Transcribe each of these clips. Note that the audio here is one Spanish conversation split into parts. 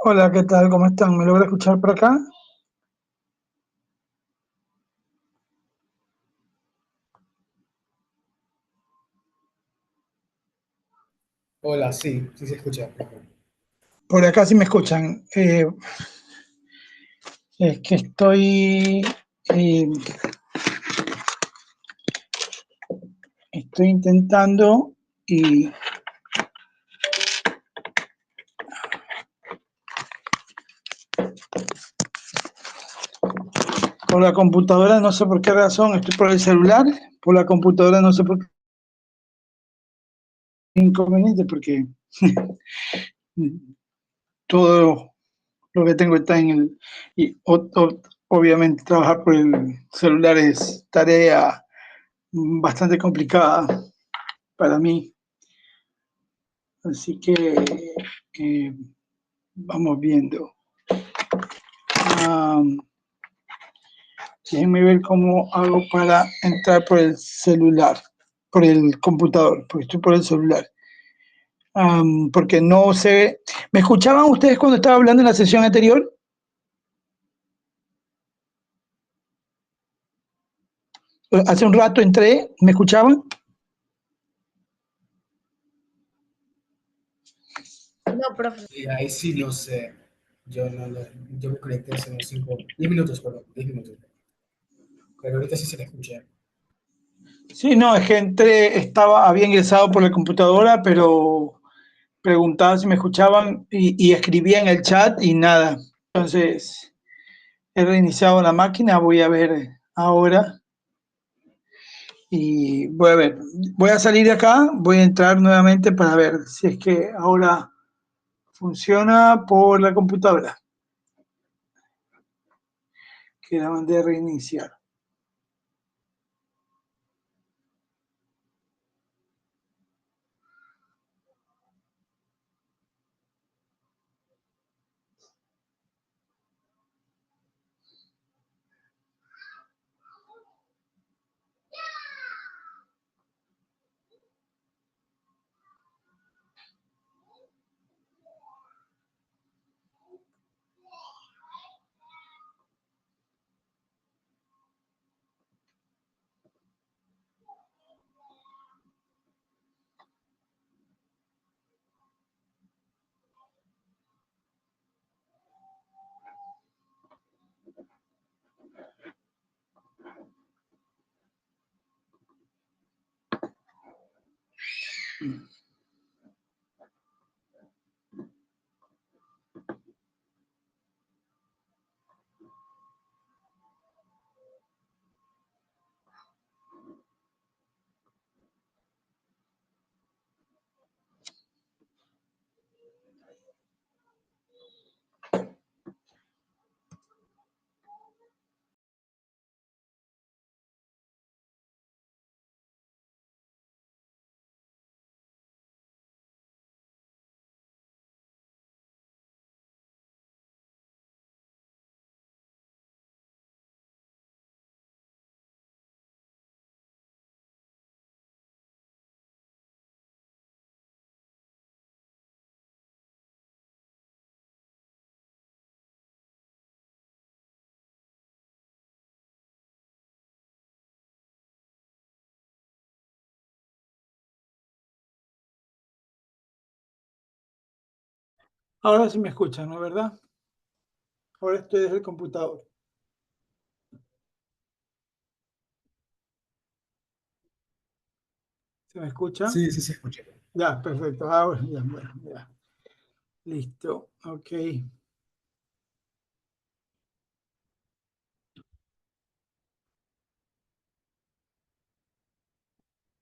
Hola, ¿qué tal? ¿Cómo están? ¿Me logra escuchar por acá? Hola, sí, sí se escucha. Por acá sí me escuchan. Es que eh, estoy intentando y por la computadora no sé por qué razón, estoy por el celular, por la computadora no sé por qué inconveniente, porque todo lo que tengo está en el... Y obviamente trabajar por el celular es tarea bastante complicada para mí, así que eh, vamos viendo. Ah, Déjenme ver cómo hago para entrar por el celular, por el computador, porque estoy por el celular. Porque no sé. ¿Me escuchaban ustedes cuando estaba hablando en la sesión anterior? Hace un rato entré, ¿me escuchaban? No, profe. Y ahí sí no sé. Yo me conecté hace unos 10 minutos, perdón, 10 minutos. Pero ahorita sí se le escucha. Sí, no, es que había ingresado por la computadora, pero preguntaba si me escuchaban y escribía en el chat y nada. Entonces, he reiniciado la máquina, voy a ver ahora. Y voy a ver, voy a salir de acá, voy a entrar nuevamente para ver si es que ahora funciona por la computadora, que la mandé a reiniciar. Ahora sí me escuchan, ¿no es verdad? Ahora estoy desde el computador. ¿Se me escucha? Sí, sí se escucha. Ya, perfecto. Ahora ya, bueno, ya. Listo. Ok.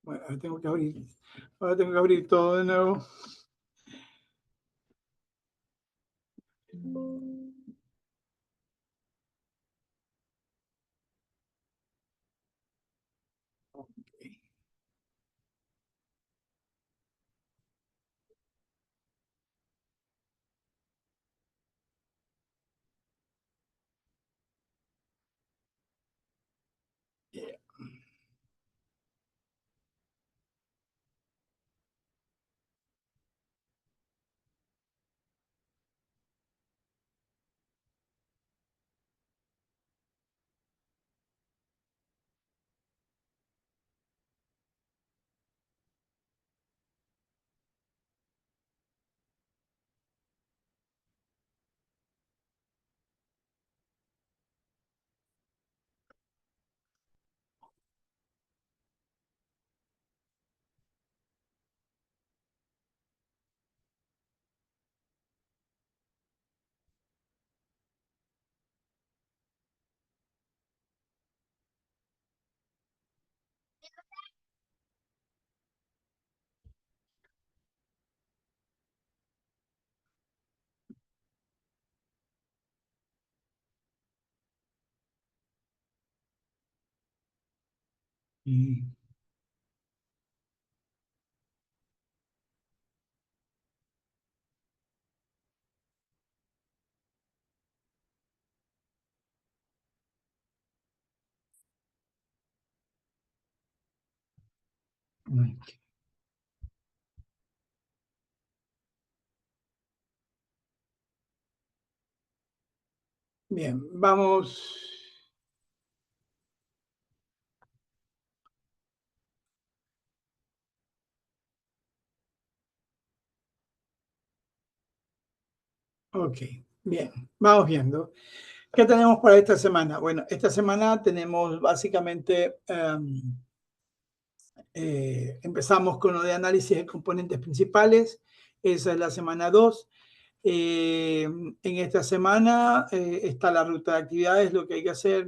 Bueno, ahora tengo que abrir todo de nuevo. Yeah. Mm. Mm. Bien, vamos. Ok, bien, vamos viendo. ¿Qué tenemos para esta semana? Bueno, esta semana tenemos básicamente, empezamos con lo de análisis de componentes principales. Esa es la semana 2. En esta semana está la ruta de actividades, lo que hay que hacer,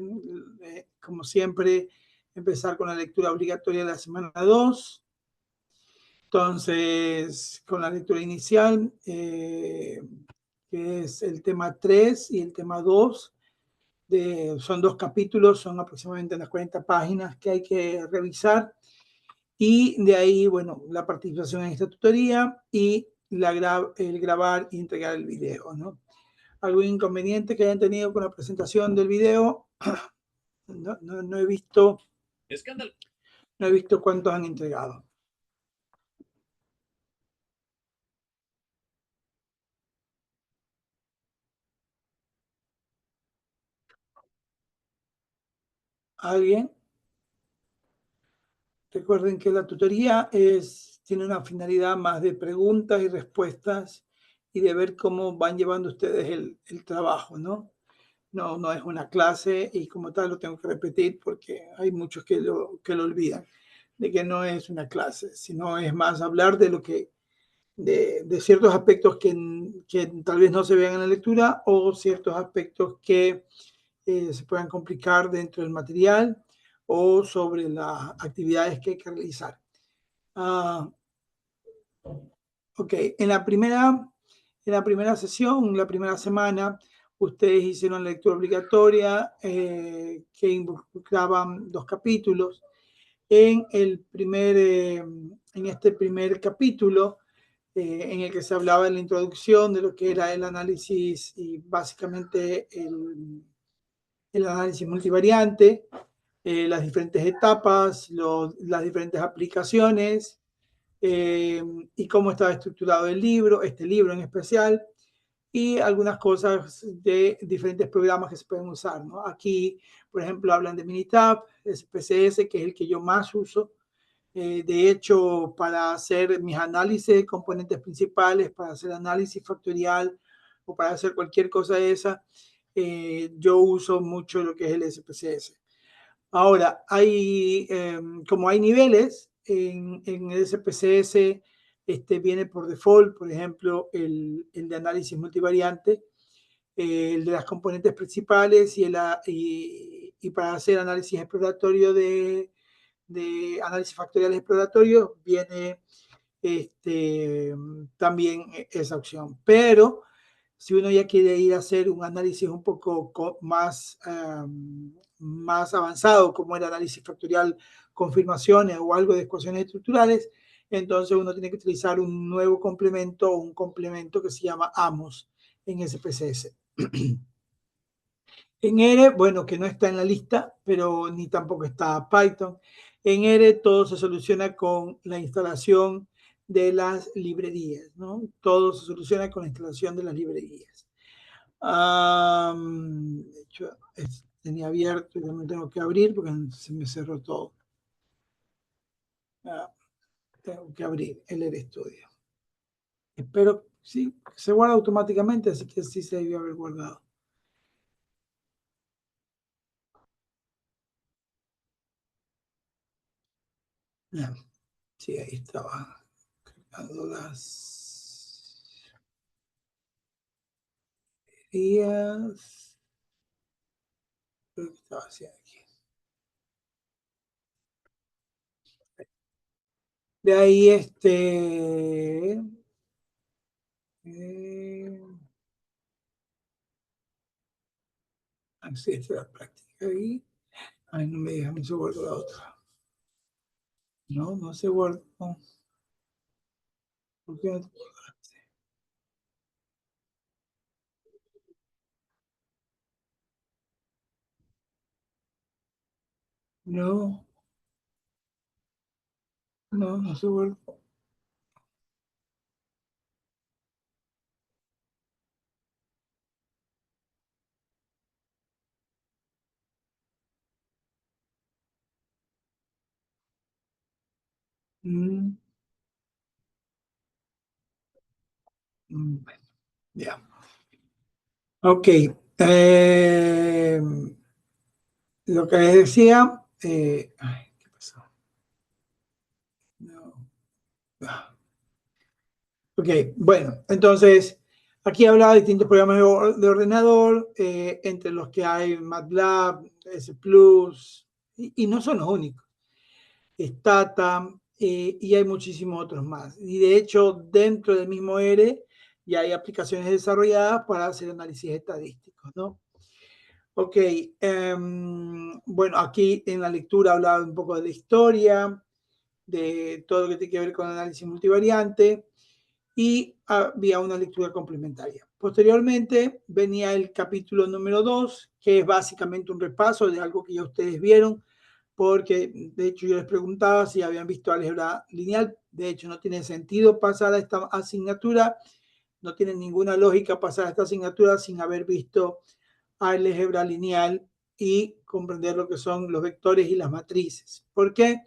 como siempre, empezar con la lectura obligatoria de la semana 2. Entonces, con la lectura inicial, que es el tema 3 y el tema 2, son 2 capítulos, son aproximadamente unas 40 páginas que hay que revisar. Y de ahí, bueno, la participación en esta tutoría y el grabar y entregar el video, ¿no? ¿Algún inconveniente que hayan tenido con la presentación del video? No he visto. Escándalo. No he visto cuántos han entregado. ¿Alguien? Recuerden que la tutoría tiene una finalidad más de preguntas y respuestas y de ver cómo van llevando ustedes el trabajo, ¿no? No es una clase y como tal lo tengo que repetir porque hay muchos que lo olvidan, de que no es una clase, sino es más hablar de lo que, de ciertos aspectos que tal vez no se vean en la lectura o ciertos aspectos que se puedan complicar dentro del material o sobre las actividades que hay que realizar. Ok, en la primera sesión, la primera semana, ustedes hicieron lectura obligatoria que involucraban 2 capítulos. En este primer capítulo, en el que se hablaba de la introducción de lo que era el análisis y básicamente el análisis multivariante, las diferentes etapas, las diferentes aplicaciones y cómo estaba estructurado el libro, este libro en especial, y algunas cosas de diferentes programas que se pueden usar, ¿no? Aquí, por ejemplo, hablan de Minitab, SPSS, que es el que yo más uso. De hecho, para hacer mis análisis de componentes principales, para hacer análisis factorial o para hacer cualquier cosa de esa, yo uso mucho lo que es el SPSS. Ahora, como hay niveles en el SPSS, viene por default, por ejemplo, el de análisis multivariante, el de las componentes principales y para hacer análisis exploratorio de análisis factorial exploratorio viene también esa opción. Pero si uno ya quiere ir a hacer un análisis un poco más avanzado, como el análisis factorial, confirmaciones o algo de ecuaciones estructurales, entonces uno tiene que utilizar un nuevo complemento o un complemento que se llama AMOS en SPSS. En R, bueno, que no está en la lista, pero ni tampoco está Python. En R todo se soluciona con la instalación de las librerías, ¿no? Todo se soluciona con la instalación de las librerías. De hecho, tenía abierto y me tengo que abrir porque se me cerró todo. Tengo que abrir el RStudio. Espero, sí, se guarda automáticamente, así que sí se debió haber guardado. Sí, ahí estaba cargando las librerías. Creo que estaba haciendo aquí. De ahí, así es la práctica ahí. Ay, no me deja, me se guardó la otra. No, no se guardó. ¿Por qué no te guardaste? No, no, no se guardó. Mm, bueno, ya. Ok. Lo que les decía. Ay, ¿qué pasó? No. Ah, ok, bueno, entonces aquí hablaba de distintos programas de ordenador, entre los que hay MATLAB, S Plus, y no son los únicos. Stata, y hay muchísimos otros más. Y de hecho, dentro del mismo R ya hay aplicaciones desarrolladas para hacer análisis estadísticos, ¿no? Ok, bueno, aquí en la lectura hablaba un poco de la historia, de todo lo que tiene que ver con análisis multivariante, y había una lectura complementaria. Posteriormente venía el capítulo número 2, que es básicamente un repaso de algo que ya ustedes vieron, porque de hecho yo les preguntaba si habían visto álgebra lineal. De hecho, no tiene sentido pasar a esta asignatura, no tiene ninguna lógica pasar a esta asignatura sin haber visto álgebra lineal y comprender lo que son los vectores y las matrices. ¿Por qué?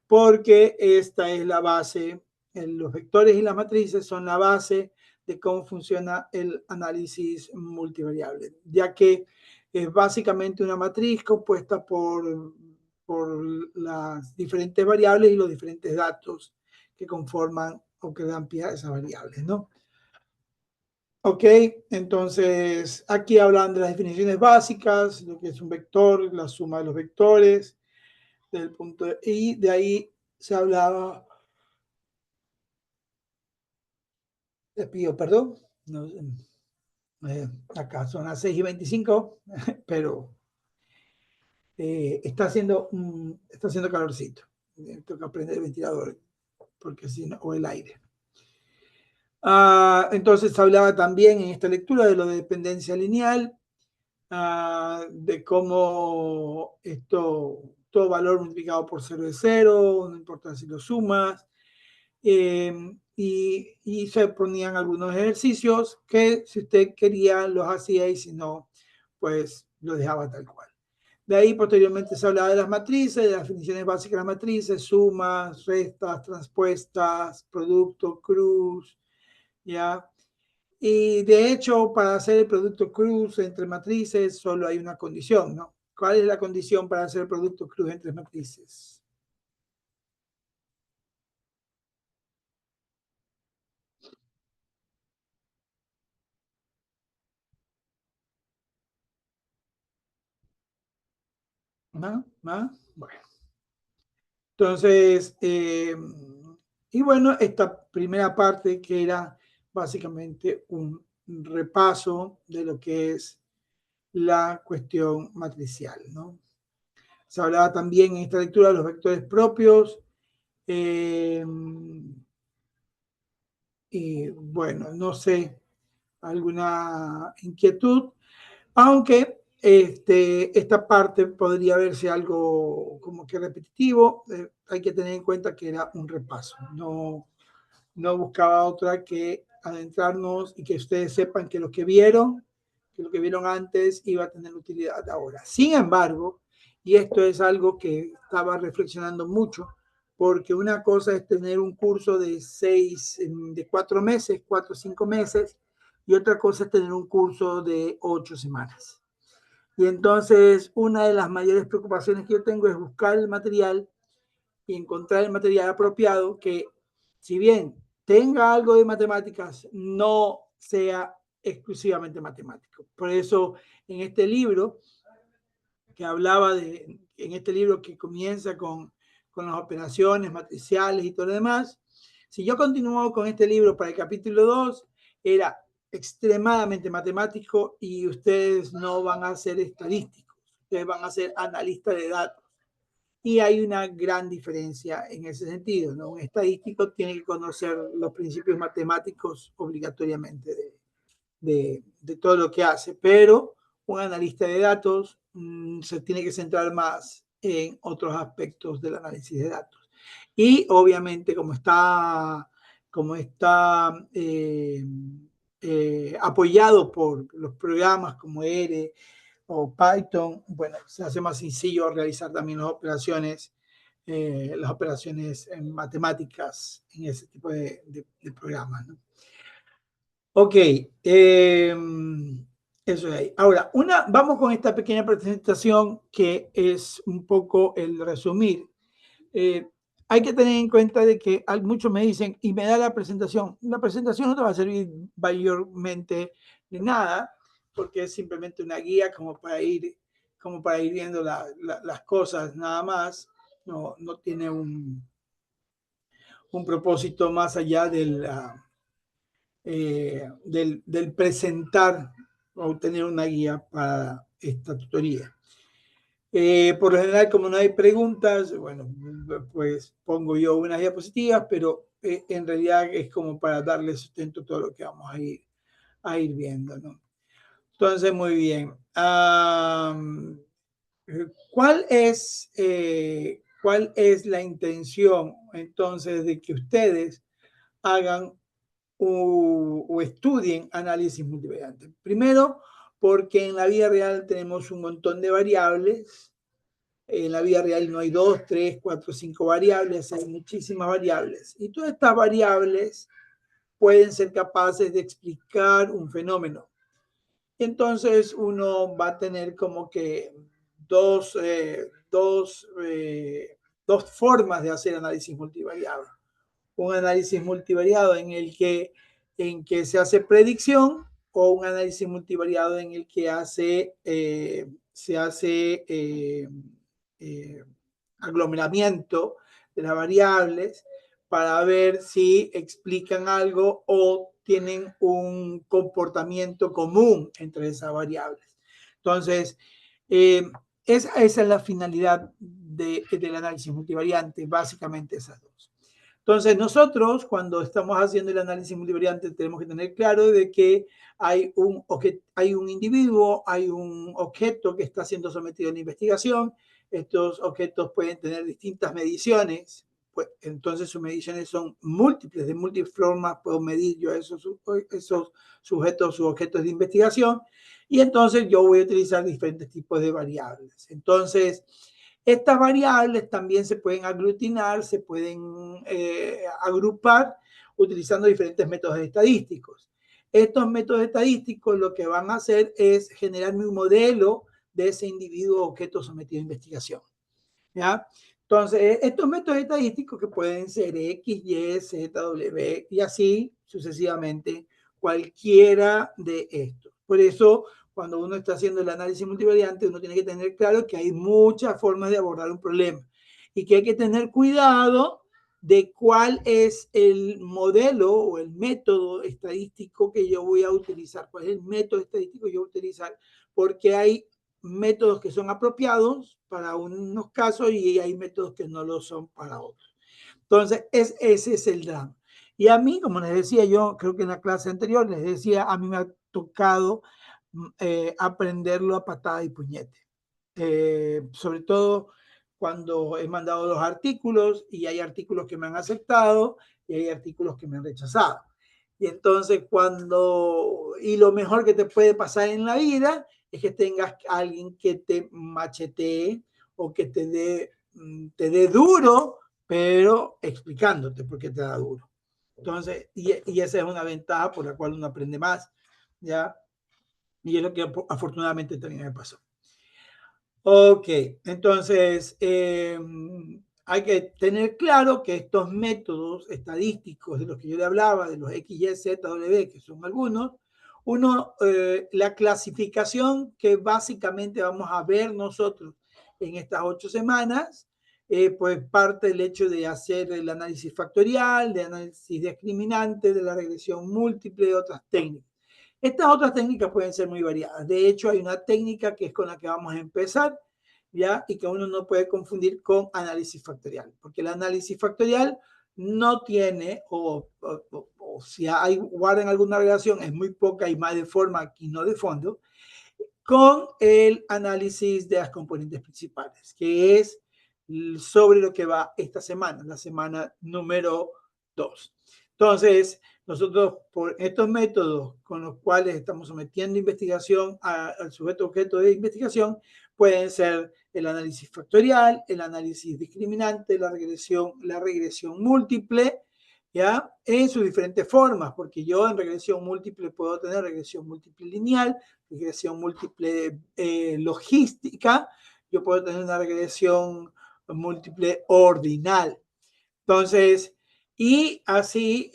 Porque esta es la base, los vectores y las matrices son la base de cómo funciona el análisis multivariable, ya que es básicamente una matriz compuesta por las diferentes variables y los diferentes datos que conforman o que dan pie a esas variables, ¿no? Ok, entonces aquí hablan de las definiciones básicas, lo que es un vector, la suma de los vectores, del punto y de ahí se hablaba, les pido perdón, no, acá son las 6:25, pero está haciendo calorcito. Tengo que prender el ventilador, porque si no, o el aire. Entonces hablaba también en esta lectura de lo de dependencia lineal, de cómo todo valor multiplicado por 0 es 0, no importa si lo sumas, y se ponían algunos ejercicios que si usted quería los hacía y si no, pues lo dejaba tal cual. De ahí posteriormente se hablaba de las matrices, de las definiciones básicas de las matrices, sumas, restas, transpuestas, producto, cruz, ¿ya? Y de hecho, para hacer el producto cruz entre matrices solo hay una condición, ¿no? ¿Cuál es la condición para hacer el producto cruz entre matrices? ¿No? ¿No? Bueno. Entonces, y bueno, esta primera parte que era básicamente un repaso de lo que es la cuestión matricial, ¿no? Se hablaba también en esta lectura de los vectores propios, y bueno, no sé, alguna inquietud, aunque esta parte podría verse algo como que repetitivo. Hay que tener en cuenta que era un repaso, no buscaba otra que adentrarnos y que ustedes sepan que lo que vieron antes iba a tener utilidad ahora. Sin embargo, y esto es algo que estaba reflexionando mucho, porque una cosa es tener un curso de 4 meses, 4 o 5 meses, y otra cosa es tener un curso de 8 semanas. Y entonces una de las mayores preocupaciones que yo tengo es buscar el material y encontrar el material apropiado que, si bien tenga algo de matemáticas, no sea exclusivamente matemático. Por eso, en este libro que hablaba en este libro que comienza con con las operaciones matriciales y todo lo demás. Si yo continúo con este libro para el capítulo 2, era extremadamente matemático y ustedes no van a ser estadísticos, ustedes van a ser analistas de datos. Y hay una gran diferencia en ese sentido, ¿no? Un estadístico tiene que conocer los principios matemáticos obligatoriamente de todo lo que hace, pero un analista de datos se tiene que centrar más en otros aspectos del análisis de datos. Y obviamente como está apoyado por los programas como R o Python, bueno, se hace más sencillo realizar también las operaciones en matemáticas en ese tipo de programas, ¿no? Ok, eso es ahí. Ahora, vamos con esta pequeña presentación que es un poco el resumir. Hay que tener en cuenta de que muchos me dicen, y me da la presentación. La presentación no te va a servir mayormente de nada, porque es simplemente una guía como para ir viendo las cosas nada más. No tiene un propósito más allá del presentar o obtener una guía para esta tutoría. Por lo general, como no hay preguntas, bueno, pues pongo yo unas diapositivas, pero en realidad es como para darle sustento a todo lo que vamos a ir viendo, ¿no? Entonces, muy bien. ¿Cuál es la intención, entonces, de que ustedes hagan o estudien análisis multivariante? Primero, porque en la vida real tenemos un montón de variables. En la vida real no hay 2, 3, 4, 5 variables, hay muchísimas variables. Y todas estas variables pueden ser capaces de explicar un fenómeno. Entonces uno va a tener como que dos formas de hacer análisis multivariado. Un análisis multivariado en el que se hace predicción, o un análisis multivariado en el que se hace aglomeramiento de las variables para ver si explican algo o tienen un comportamiento común entre esas variables. Entonces, esa es la finalidad del análisis multivariante, básicamente esas dos. Entonces, nosotros cuando estamos haciendo el análisis multivariante tenemos que tener claro de que hay un individuo, hay un objeto que está siendo sometido a una investigación. Estos objetos pueden tener distintas mediciones, pues, entonces sus mediciones son múltiples, de múltiples formas puedo medir yo esos sujetos, sus objetos de investigación, y entonces yo voy a utilizar diferentes tipos de variables. Entonces, estas variables también se pueden aglutinar, se pueden agrupar utilizando diferentes métodos estadísticos. Estos métodos estadísticos lo que van a hacer es generarme un modelo de ese individuo objeto sometido a investigación, ¿ya? Entonces, estos métodos estadísticos que pueden ser X, Y, Z, W y así sucesivamente, cualquiera de estos. Por eso, cuando uno está haciendo el análisis multivariante, uno tiene que tener claro que hay muchas formas de abordar un problema y que hay que tener cuidado de cuál es el modelo o el método estadístico que yo voy a utilizar, cuál es el método estadístico que yo voy a utilizar, porque hay métodos que son apropiados para unos casos y hay métodos que no lo son para otros. Entonces, ese es el drama. Y a mí, como les decía yo, creo que en la clase anterior les decía, a mí me ha tocado aprenderlo a patada y puñete. Sobre todo cuando he mandado los artículos y hay artículos que me han aceptado y hay artículos que me han rechazado. Y entonces y lo mejor que te puede pasar en la vida es que tengas a alguien que te machetee o que te dé duro, pero explicándote por qué te da duro. Entonces, y esa es una ventaja por la cual uno aprende más, ¿ya? Y es lo que afortunadamente también me pasó. Ok, entonces hay que tener claro que estos métodos estadísticos de los que yo le hablaba, de los X, Y, Z, W, que son algunos, la clasificación que básicamente vamos a ver nosotros en estas 8 semanas pues parte del hecho de hacer el análisis factorial, de análisis discriminante, de la regresión múltiple, de otras técnicas. Estas otras técnicas pueden ser muy variadas. De hecho, hay una técnica que es con la que vamos a empezar, ¿ya? Y que uno no puede confundir con análisis factorial, porque el análisis factorial no tiene, o si hay guardan alguna relación, es muy poca y más de forma que no de fondo, con el análisis de las componentes principales, que es sobre lo que va esta semana, la semana número 2. Entonces, nosotros por estos métodos con los cuales estamos sometiendo investigación al sujeto objeto de investigación, pueden ser el análisis factorial, el análisis discriminante, la regresión múltiple, ¿ya? En sus diferentes formas, porque yo en regresión múltiple puedo tener regresión múltiple lineal, regresión múltiple logística, yo puedo tener una regresión múltiple ordinal. Entonces, y así,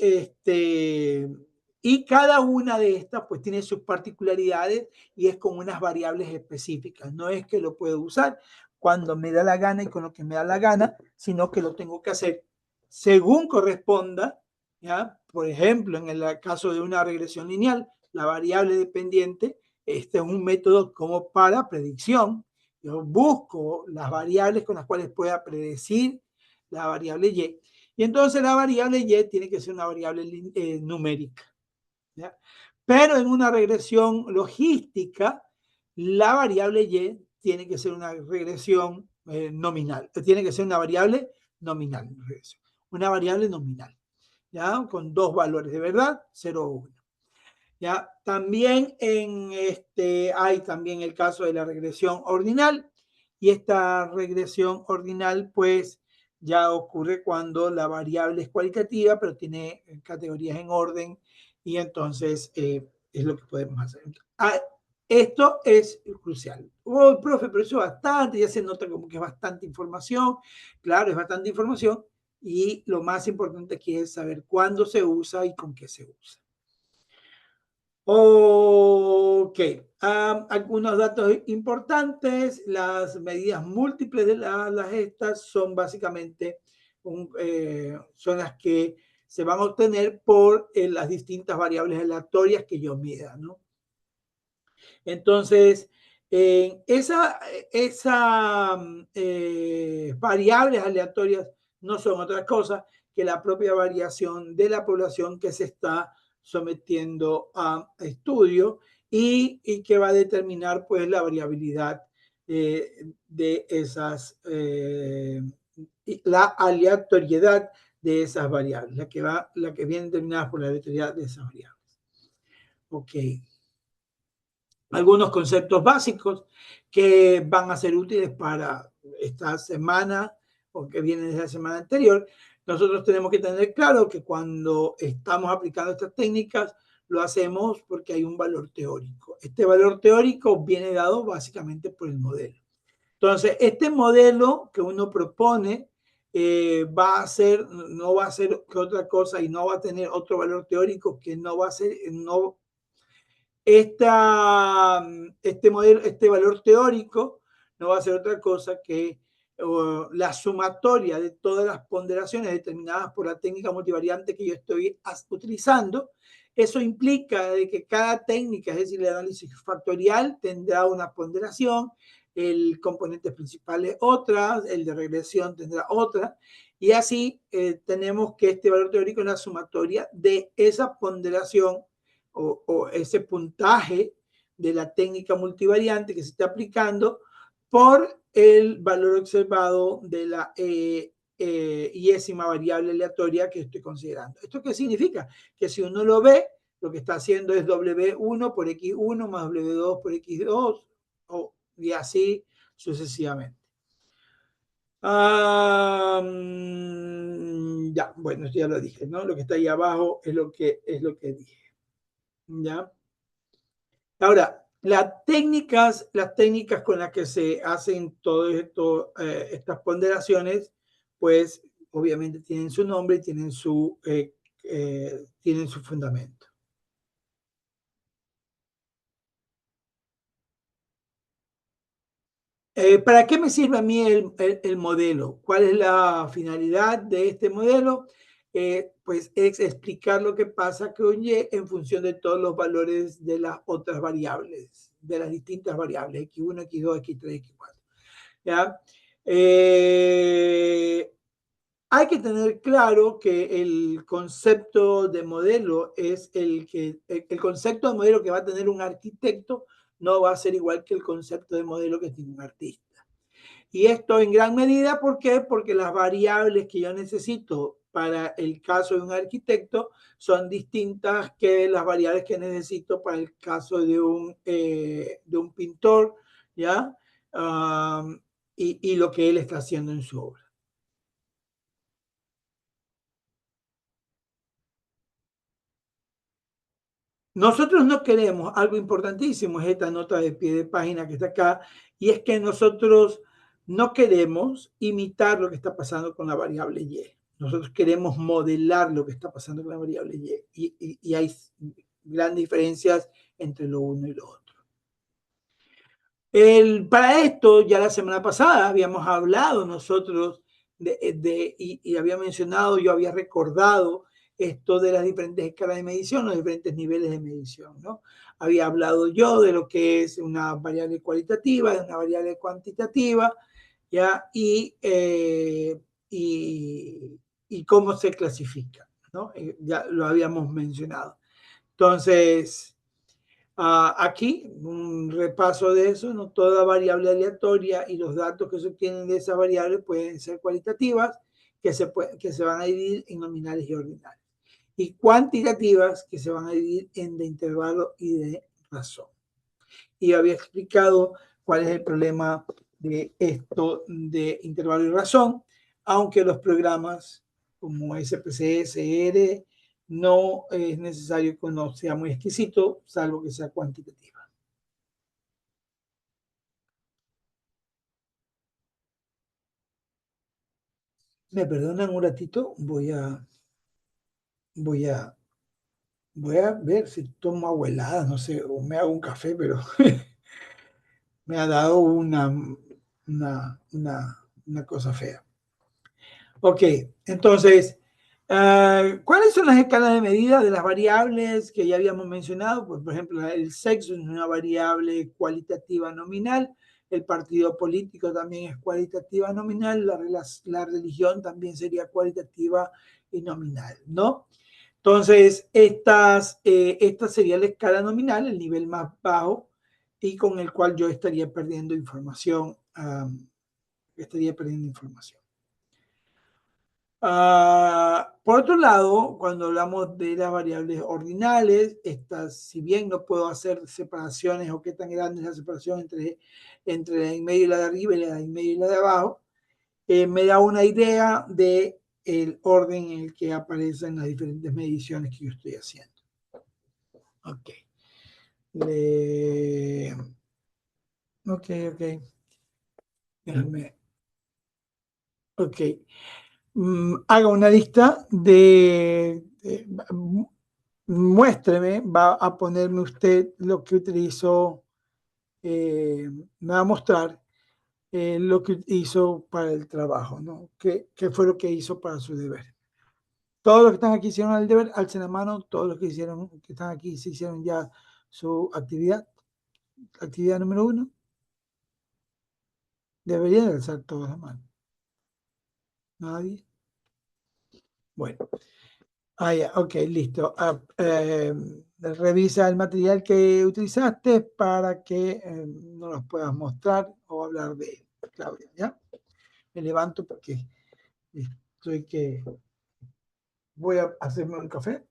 y cada una de estas pues tiene sus particularidades y es con unas variables específicas. No es que lo puedo usar cuando me da la gana y con lo que me da la gana, sino que lo tengo que hacer según corresponda, ¿ya? Por ejemplo, en el caso de una regresión lineal, la variable dependiente, este es un método como para predicción. Yo busco las variables con las cuales pueda predecir la variable y. Y entonces la variable y tiene que ser una variable numérica, ¿ya? Pero en una regresión logística, la variable y tiene que ser una regresión nominal. Tiene que ser una variable nominal. Una variable nominal, ¿ya? Con dos valores de verdad, 0 o 1. ¿Ya? También hay también el caso de la regresión ordinal, y esta regresión ordinal pues ya ocurre cuando la variable es cualitativa pero tiene categorías en orden, y entonces es lo que podemos hacer. Esto es crucial. Oh, profe, pero eso es bastante, ya se nota como que es bastante información. Claro, es bastante información, y lo más importante aquí es saber cuándo se usa y con qué se usa. Ok, algunos datos importantes. Las medidas múltiples de las estas son básicamente son las que se van a obtener por las distintas variables aleatorias que yo mida, ¿no? Entonces, esas variables aleatorias no son otra cosa que la propia variación de la población que se está sometiendo a estudio, y que va a determinar pues la variabilidad de esas, la aleatoriedad de esas variables, la que viene determinada por la aleatoriedad de esas variables. Ok. Algunos conceptos básicos que van a ser útiles para esta semana o que vienen de la semana anterior. Nosotros tenemos que tener claro que cuando estamos aplicando estas técnicas, lo hacemos porque hay un valor teórico. Este valor teórico viene dado básicamente por el modelo. Entonces, este modelo que uno propone no va a ser que otra cosa, y no va a tener otro valor teórico que no va a ser, este valor teórico no va a ser otra cosa que la sumatoria de todas las ponderaciones determinadas por la técnica multivariante que yo estoy utilizando. Eso implica de que cada técnica, es decir, el análisis factorial, tendrá una ponderación, el componente principal es otra, el de regresión tendrá otra, y así tenemos que este valor teórico es la sumatoria de esa ponderación o ese puntaje de la técnica multivariante que se está aplicando por el valor observado de la iésima variable aleatoria que estoy considerando. ¿Esto qué significa? Que si uno lo ve, lo que está haciendo es W1 por X1 más W2 por X2 y así sucesivamente. Ya, bueno, esto ya lo dije, ¿no? Lo que está ahí abajo es lo que dije. ¿Ya? Ahora, las técnicas con las que se hacen todas estas ponderaciones, pues obviamente tienen su nombre y tienen su fundamento. ¿Para qué me sirve a mí el modelo? ¿Cuál es la finalidad de este modelo? Pues es explicar lo que pasa con Y en función de todos los valores de las otras variables, de las distintas variables, X1, X2, X3, X4. ¿Ya? Hay que tener claro que el concepto de modelo es el concepto de modelo que va a tener un arquitecto no va a ser igual que el concepto de modelo que tiene un artista. Y esto en gran medida, ¿por qué? Porque las variables que yo necesito para el caso de un arquitecto son distintas que las variables que necesito para el caso de un pintor, ¿ya? Y lo que él está haciendo en su obra. Nosotros no queremos, algo importantísimo es esta nota de pie de página que está acá, y es que nosotros no queremos imitar lo que está pasando con la variable Y. Nosotros queremos modelar lo que está pasando con la variable y hay grandes diferencias entre lo uno y lo otro. Para esto, ya la semana pasada habíamos hablado nosotros y había mencionado, yo había recordado esto de las diferentes escalas de medición, los diferentes niveles de medición, ¿no? Había hablado yo de lo que es una variable cualitativa, de una variable cuantitativa, ¿ya? Y cómo se clasifica, ¿no? Ya lo habíamos mencionado. Entonces, aquí, un repaso de eso, ¿no? Toda variable aleatoria y los datos que se obtienen de esa variable pueden ser cualitativas, que se van a dividir en nominales y ordinales. Y cuantitativas, que se van a dividir en de intervalo y de razón. Y había explicado cuál es el problema de esto de intervalo y razón, aunque los programas como SPSS, R, no es necesario que uno sea muy exquisito, salvo que sea cuantitativa. Me perdonan un ratito, voy a, voy a ver si tomo abuelada, no sé, o me hago un café, pero me ha dado una cosa fea. Ok, entonces, ¿cuáles son las escalas de medida de las variables que ya habíamos mencionado? Pues, por ejemplo, el sexo es una variable cualitativa nominal, el partido político también es cualitativa nominal, la religión también sería cualitativa y nominal, ¿no? Entonces, esta sería la escala nominal, el nivel más bajo, y con el cual yo estaría perdiendo información. Por otro lado, cuando hablamos de las variables ordinales, estas, si bien no puedo hacer separaciones o qué tan grande es la separación entre la de en medio y la de arriba y la de en medio y la de abajo, me da una idea de el orden en el que aparecen las diferentes mediciones que yo estoy haciendo. Ok. Ok. Déjame. Ok. Haga una lista muéstreme, va a ponerme usted lo que utilizó, me va a mostrar lo que hizo para el trabajo, ¿no? ¿Qué fue lo que hizo para su deber? Todos los que están aquí hicieron el deber, alcen la mano, todos los que están aquí se hicieron ya su actividad número 1. Deberían de alzar todos la mano. ¿Nadie? Bueno. Ya, ok, listo. Revisa el material que utilizaste para que nos los puedas mostrar o hablar de él, Claudia, ¿ya? Me levanto porque voy a hacerme un café.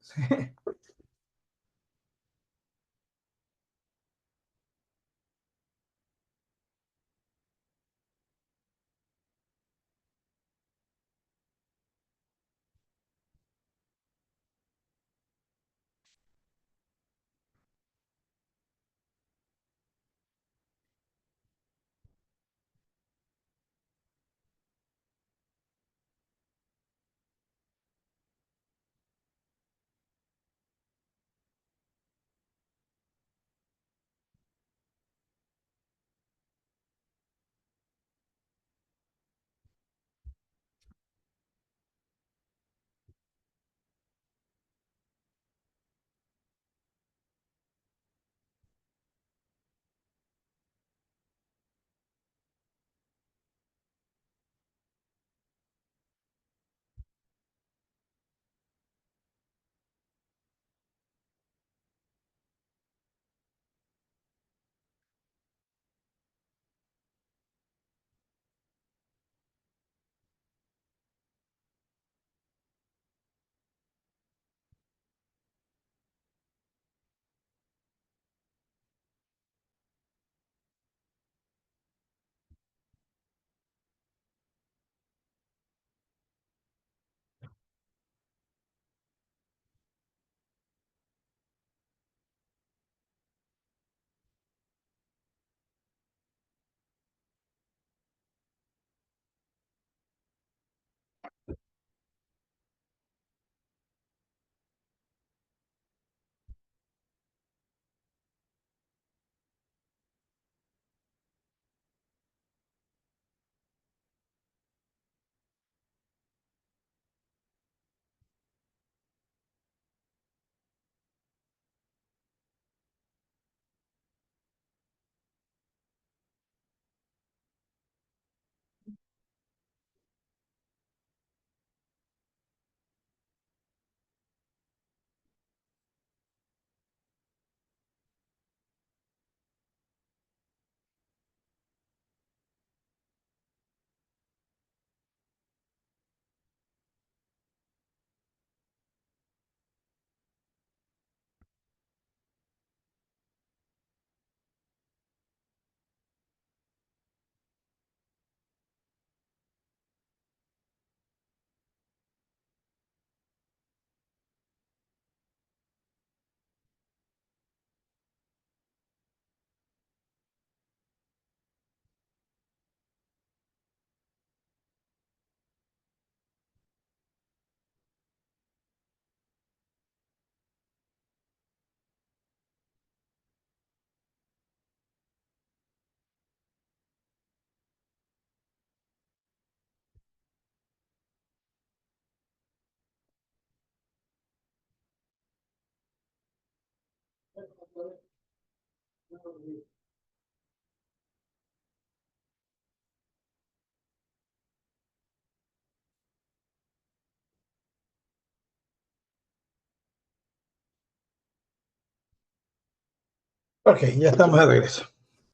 Ok, ya estamos de regreso.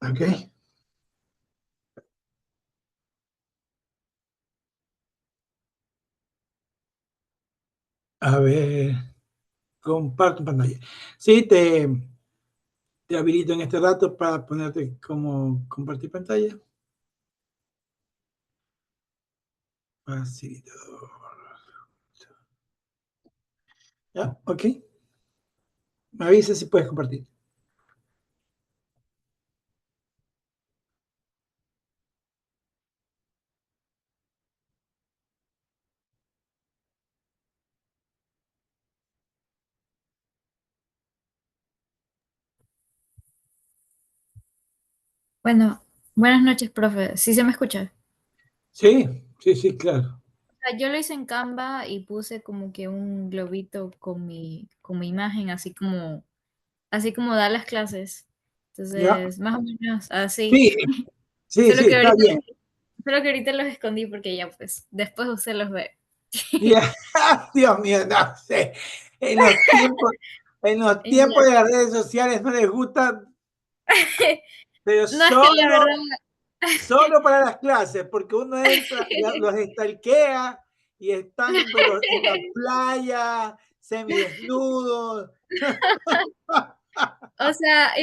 Ok. A ver, comparto pantalla. Sí, te habilito en este rato para ponerte como compartir pantalla. Facilitador. Ya, ok. Me avisas si puedes compartir. Bueno, buenas noches, profe. ¿Sí se me escucha? Sí, claro. O sea, yo lo hice en Canva y puse como que un globito con mi imagen, así como da las clases. Ya. Entonces, más o menos así. Sí, Solo que está ahorita, bien. solo que ahorita los escondí porque ya pues, después usted los ve. Ya. Dios mío, no sé. En los tiempos, en los tiempos de las redes sociales no les gusta, pero No, es que la verdad, solo para las clases, porque uno entra, los estalquea y están pero, en la playa, semidesnudos. o sea,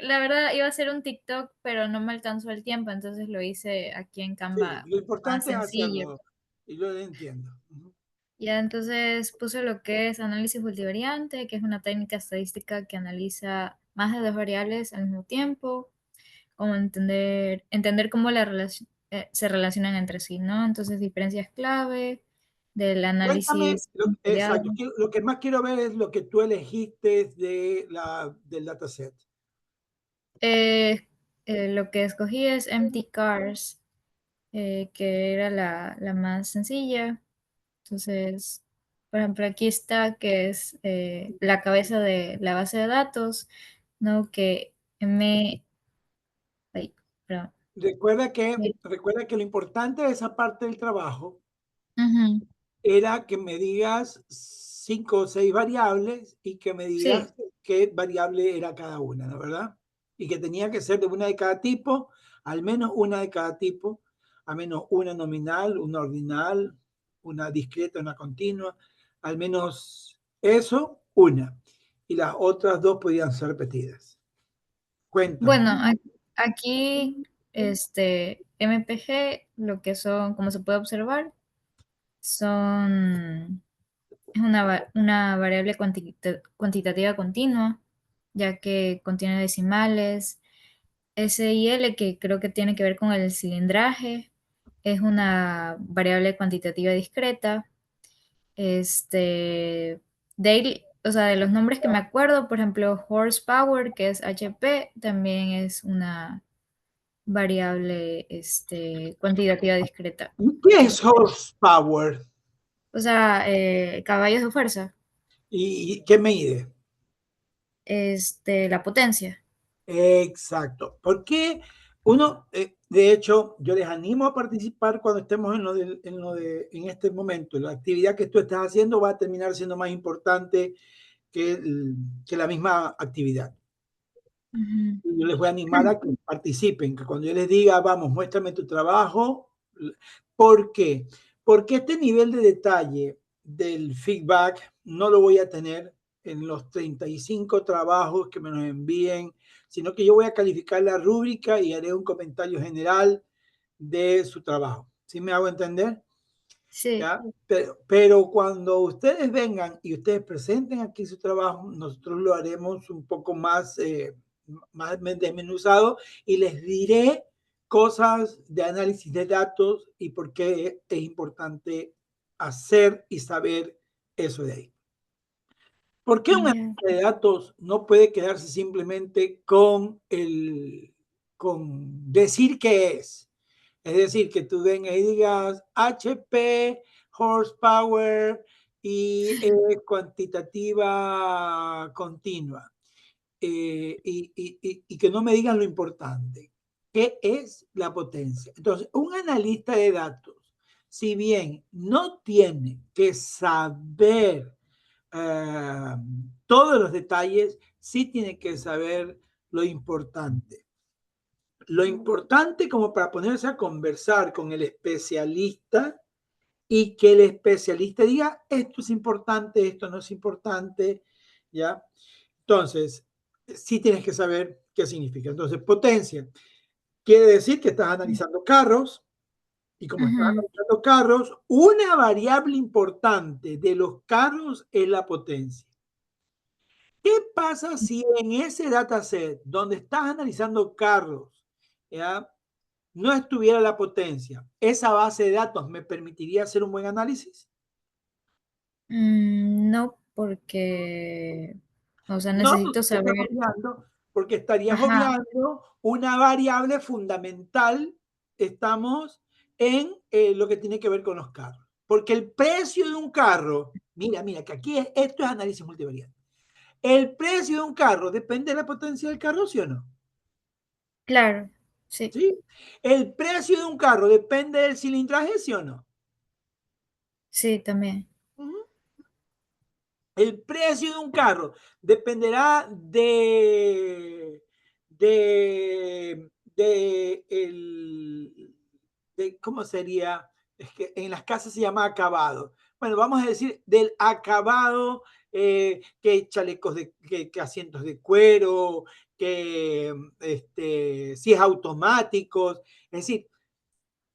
la verdad, iba a ser un TikTok, pero no me alcanzó el tiempo, entonces lo hice aquí en Sí, Canva lo más importante es sencillo. hacerlo, y lo entiendo. Ya, entonces puse lo que es análisis multivariante, que es una técnica estadística que analiza más de dos variables al mismo tiempo, como entender cómo se relacionan entre sí, ¿no? Entonces, diferencias clave del Cuéntame, análisis multivariado. exacto, lo que más quiero ver es lo que tú elegiste del dataset. Lo que escogí es Empty Cars, que era la más sencilla. Entonces, por ejemplo, aquí está que es la cabeza de la base de datos, ¿no? Que ay, perdón. Recuerda que lo importante de esa parte del trabajo Ujú, era que me digas 5 o 6 variables y que me sí, digas qué variable era cada una, ¿no? ¿Verdad? Y que tenía que ser de una de cada tipo, al menos una de cada tipo, al menos una nominal, una ordinal, una discreta, una continua, al menos eso, una. Y las otras dos podían ser repetidas. Cuéntame. bueno, aquí, MPG, lo que son, como se puede observar, es una variable cuantitativa continua, ya que contiene decimales. S y L, que creo que tiene que ver con el cilindraje, es una variable cuantitativa discreta. O sea, de los nombres que me acuerdo, por ejemplo, horsepower, que es HP, también es una variable, cuantitativa discreta. ¿Qué es horsepower? O sea, caballos de fuerza, ¿Y qué mide? la potencia. Exacto. Porque uno, de hecho, yo les animo a participar cuando estemos en este momento. La actividad que tú estás haciendo va a terminar siendo más importante que la misma actividad. Ujú. Yo les voy a animar a que participen, que cuando yo les diga, vamos, muéstrame tu trabajo. ¿Por qué? Porque este nivel de detalle del feedback no lo voy a tener en los 35 trabajos que me nos envíen, sino que yo voy a calificar la rúbrica y haré un comentario general de su trabajo. ¿Sí me hago entender? Sí, ¿Ya? Pero cuando ustedes vengan y ustedes presenten aquí su trabajo, nosotros lo haremos un poco más desmenuzado y les diré cosas de análisis de datos y por qué es importante hacer y saber eso de ahí. ¿Por qué un ya. análisis de datos no puede quedarse simplemente con decir qué es? Es decir, que tú vengas y digas HP, horsepower y cuantitativa continua. y que no me digan lo importante. ¿Qué es la potencia? Entonces, un analista de datos, si bien no tiene que saber todos los detalles, sí tiene que saber lo importante. Lo importante como para ponerse a conversar con el especialista y que el especialista diga, esto es importante, esto no es importante, ¿ya? Entonces, sí tienes que saber qué significa. Entonces, potencia quiere decir que estás analizando carros y como estás analizando carros, una variable importante de los carros es la potencia. ¿Qué pasa si en ese dataset donde estás analizando carros, ¿ya?, no estuviera la potencia? ¿Esa base de datos me permitiría hacer un buen análisis? No, porque, o sea, No, necesito porque estás saber. obviando, porque estarías Ajá, obviando una variable fundamental, estamos en lo que tiene que ver con los carros. Porque el precio de un carro, mira, que aquí esto es análisis multivariante. El precio de un carro depende de la potencia del carro, ¿sí o no? claro, sí, ¿Sí? El precio de un carro depende del cilindraje, ¿sí o no? sí, también. Ujú. El precio de un carro dependerá de ¿cómo sería? Es que en las casas se llama acabado. Bueno, vamos a decir del acabado, que chalecos que asientos de cuero, que si es automático. Es decir,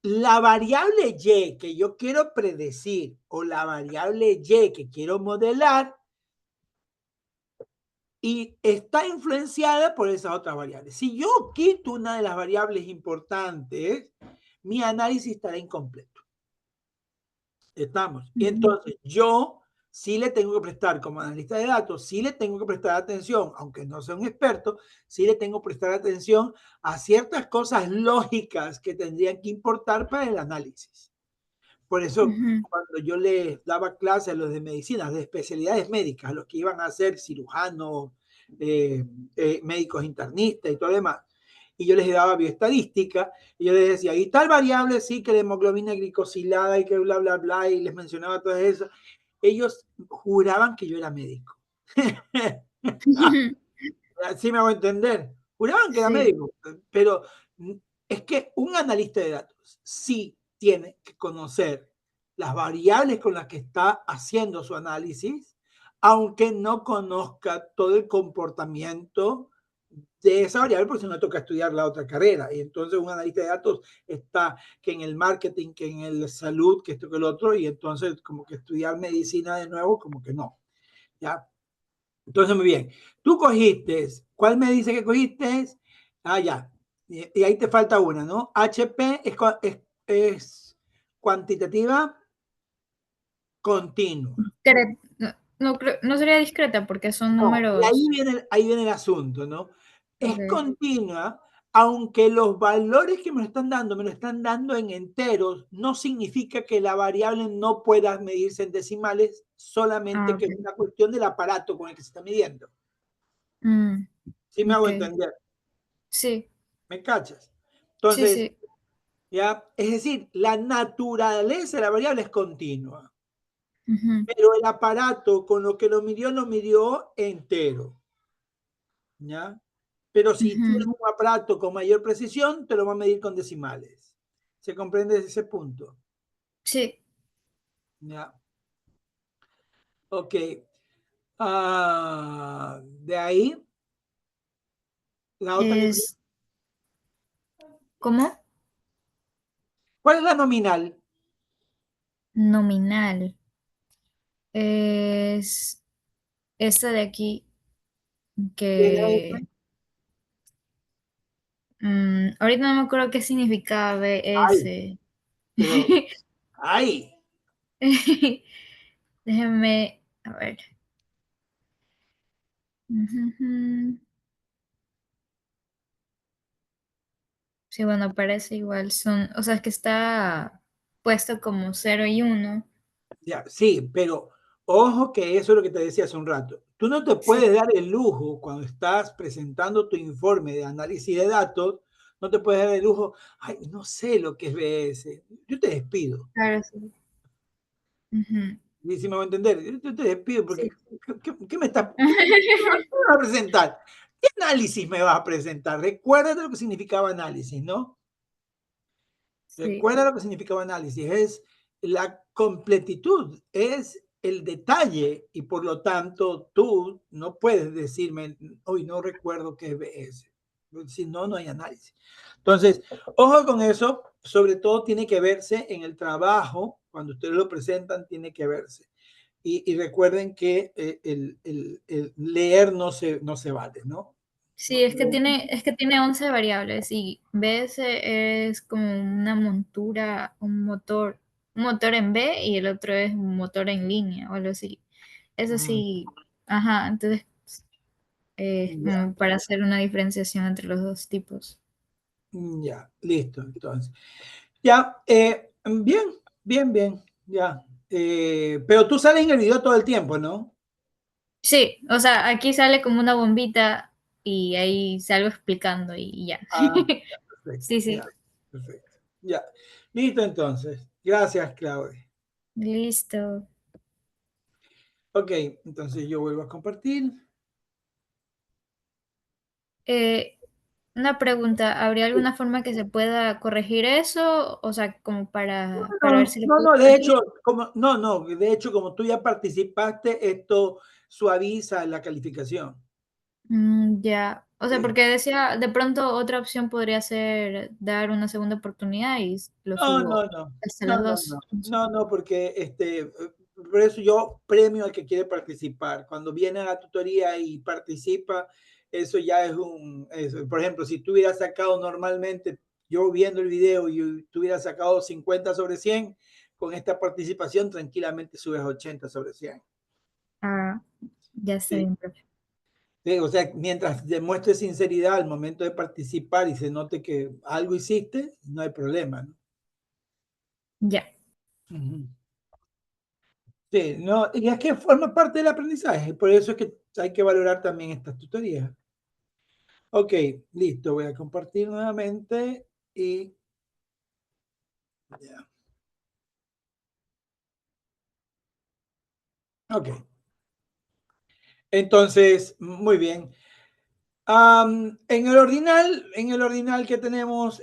la variable Y que yo quiero predecir o la variable Y que quiero modelar y está influenciada por esas otras variables. Si yo quito una de las variables importantes, mi análisis estará incompleto. ¿Estamos? Y entonces yo sí le tengo que prestar, como analista de datos, sí le tengo que prestar atención, aunque no sea un experto, sí le tengo que prestar atención a ciertas cosas lógicas que tendrían que importar para el análisis. Por eso, cuando yo les daba clases a los de medicina, de especialidades médicas, a los que iban a ser cirujanos, médicos internistas y todo lo demás, y yo les daba bioestadística, y yo les decía, y tal variable, sí, que la hemoglobina glicosilada y que bla, bla, bla, y les mencionaba todo eso, ellos juraban que yo era médico. ¿Sí me hago entender? Juraban que era Sí. médico, pero es que un analista de datos sí tiene que conocer las variables con las que está haciendo su análisis, aunque no conozca todo el comportamiento de esa variable, porque si no toca estudiar la otra carrera. Y entonces un analista de datos está que en el marketing, que en el salud, que esto, que el otro, y entonces como que estudiar medicina de nuevo, como que no. ¿Ya? Entonces, muy bien. Tú cogiste, ¿cuál me dice que cogiste? Ah, ya. Y ahí te falta una, ¿no? HP es cuantitativa continua. No sería discreta porque son No, y números. ahí viene el asunto, ¿no? Es Ok. continua, aunque los valores que me lo están dando en enteros, no significa que la variable no pueda medirse en decimales, solamente que es Ok. una cuestión del aparato con el que se está midiendo. Mm, ¿Sí me hago ok. entender? Sí, ¿Me cachas? sí, Entonces, sí. ¿ya? Es decir, la naturaleza de la variable es continua, Ujú, pero el aparato con lo que lo midió entero, ¿ya? Pero si tienes ujú. un aparato con mayor precisión, te lo va a medir con decimales. ¿Se comprende desde ese punto? Sí, ¿Ya? Ok. De ahí, la otra que... es. ¿Cómo? ¿Cuál es la nominal? Nominal. Es esta de aquí que ahorita no me acuerdo qué significaba Ay, BS. pero... Ay. Déjenme, a ver. Ujujú. Sí, bueno, parece igual. O sea, es que está puesto como 0 y 1. Ya, sí, pero ojo que eso es lo que te decía hace un rato. Tú no te puedes dar el lujo cuando estás presentando tu informe de análisis de datos, no te puedes dar el lujo, ay, no sé lo que es BS. Yo te despido. Claro, sí. Ujú. Y si me voy a entender, yo te despido porque Sí. ¿qué me vas a presentar? ¿Qué análisis me vas a presentar? Recuerda lo que significaba análisis, ¿no? Sí. Recuerda lo que significaba análisis. Es la completitud, es el detalle y por lo tanto tú no puedes decirme, hoy no recuerdo qué es BS. Si no, no hay análisis. Entonces, ojo con eso, sobre todo tiene que verse en el trabajo, cuando ustedes lo presentan, tiene que verse. Y recuerden que el leer no se vale, ¿no? Sí, es que tiene 11 variables y BS es como una montura, un motor en B y el otro es un motor en línea o algo así. Eso sí, ajá, entonces Ya, para hacer una diferenciación entre los dos tipos. ya, listo, entonces. Ya, bien, ya. Pero tú sales en el video todo el tiempo, ¿no? Sí, o sea, aquí sale como una bombita y ahí salgo explicando y ya. Ah, ya, perfecto, Sí, sí. ya, perfecto. Ya, listo entonces. Gracias, Claudia. Listo. Ok, entonces yo vuelvo a compartir. Eh, una pregunta, ¿habría alguna forma que se pueda corregir eso? O sea, como para ver si lo puedo De corregir. hecho, de hecho, como tú ya participaste, esto suaviza la calificación. Ya, o sea, Sí. porque decía, de pronto otra opción podría ser dar una segunda oportunidad y lo subo hasta las dos. No, porque por eso yo premio al que quiere participar. Cuando viene a la tutoría y participa, eso ya es por ejemplo, si tú hubieras sacado normalmente, yo viendo el video y tú hubieras sacado 50 sobre 100, con esta participación tranquilamente subes 80 sobre 100. Ah, ya está Sí. bien, profe. Sí, o sea, mientras demuestres sinceridad al momento de participar y se note que algo hiciste, no hay problema, ¿no? Ya. Ujú. Sí, no, y es que forma parte del aprendizaje, por eso es que hay que valorar también estas tutorías. Ok, listo, voy a compartir nuevamente y ya. Ok, entonces, muy bien. En el ordinal que tenemos,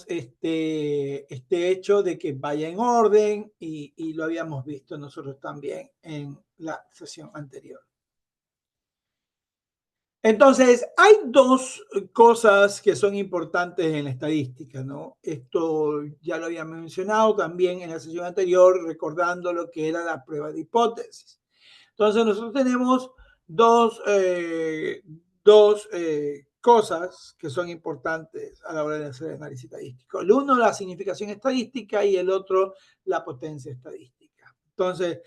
este hecho de que vaya en orden y lo habíamos visto nosotros también en la sesión anterior. Entonces, hay dos cosas que son importantes en la estadística, ¿no? Esto ya lo había mencionado también en la sesión anterior, recordando lo que era la prueba de hipótesis. Entonces, nosotros tenemos dos cosas que son importantes a la hora de hacer el análisis estadístico. El uno, la significación estadística y el otro, la potencia estadística. Entonces,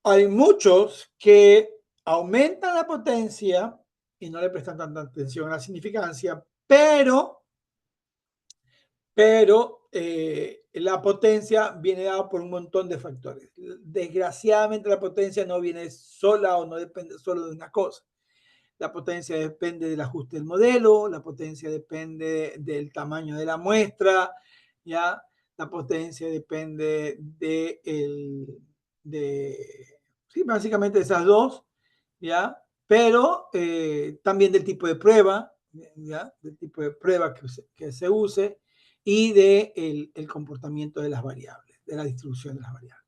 hay muchos que aumentan la potencia y no le prestan tanta atención a la significancia, pero la potencia viene dada por un montón de factores. Desgraciadamente la potencia no viene sola o no depende solo de una cosa. La potencia depende del ajuste del modelo, la potencia depende del tamaño de la muestra, ¿ya? La potencia depende sí, básicamente esas dos, ¿ya? Pero también del tipo de prueba, ¿ya? Del tipo de prueba que se use y del el comportamiento de las variables, de la distribución de las variables,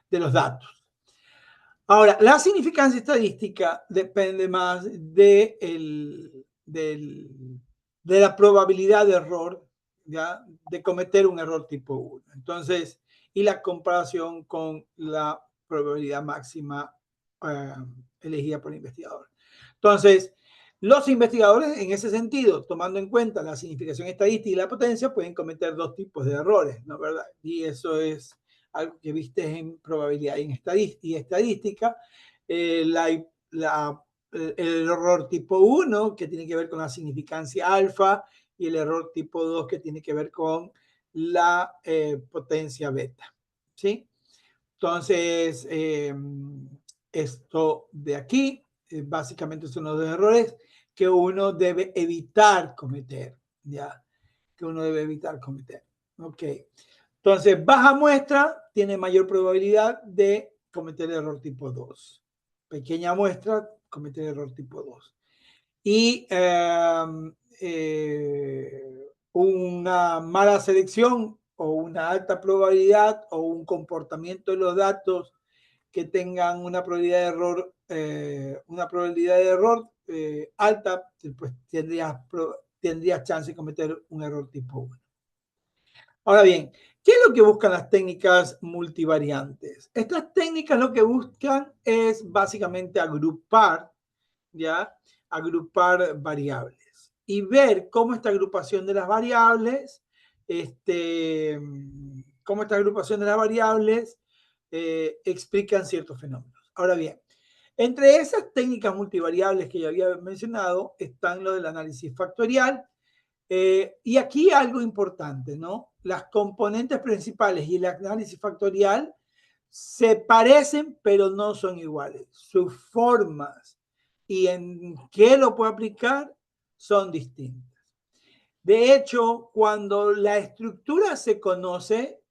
de los datos. Ahora, la significancia estadística depende más de la probabilidad de error, ¿ya? De cometer un error tipo 1. Entonces, y la comparación con la probabilidad máxima elegida por el investigador. Entonces, los investigadores, en ese sentido, tomando en cuenta la significación estadística y la potencia, pueden cometer dos tipos de errores, ¿no? ¿Verdad? Y eso es algo que viste en probabilidad y estadística. El error tipo 1, que tiene que ver con la significancia alfa, y el error tipo 2, que tiene que ver con la potencia beta. ¿Sí? Entonces, esto de aquí. Básicamente son los dos errores que uno debe evitar cometer, ¿ya? Que uno debe evitar cometer. Ok. Entonces, baja muestra tiene mayor probabilidad de cometer error tipo 2. Pequeña muestra, cometer error tipo 2. Y una mala selección o una alta probabilidad o un comportamiento de los datos que tengan una probabilidad de error, alta, pues tendrías chance de cometer un error tipo 1. Ahora bien, ¿qué es lo que buscan las técnicas multivariantes? Estas técnicas lo que buscan es básicamente agrupar, ¿ya? Agrupar variables y ver cómo esta agrupación de las variables, explican ciertos fenómenos. Ahora bien, entre esas técnicas multivariables que ya había mencionado están lo del análisis factorial. Y aquí algo importante, ¿no? Las componentes principales y el análisis factorial se parecen, pero no son iguales. Sus formas y en qué lo puede aplicar son distintas. De hecho, cuando la estructura se conoce,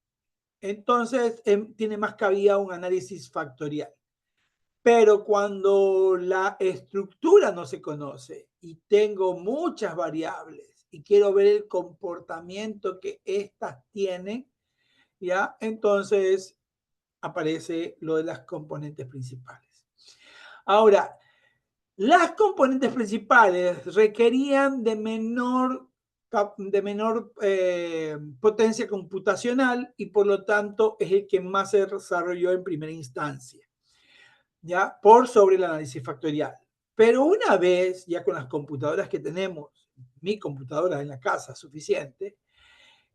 entonces tiene más cabida un análisis factorial. Pero cuando la estructura no se conoce y tengo muchas variables y quiero ver el comportamiento que éstas tienen, ¿ya? Entonces aparece lo de las componentes principales. Ahora, las componentes principales requerían de menor potencia computacional y por lo tanto es el que más se desarrolló en primera instancia, ¿ya? Por sobre el análisis factorial. Pero una vez, ya con las computadoras que tenemos, mi computadora en la casa suficiente,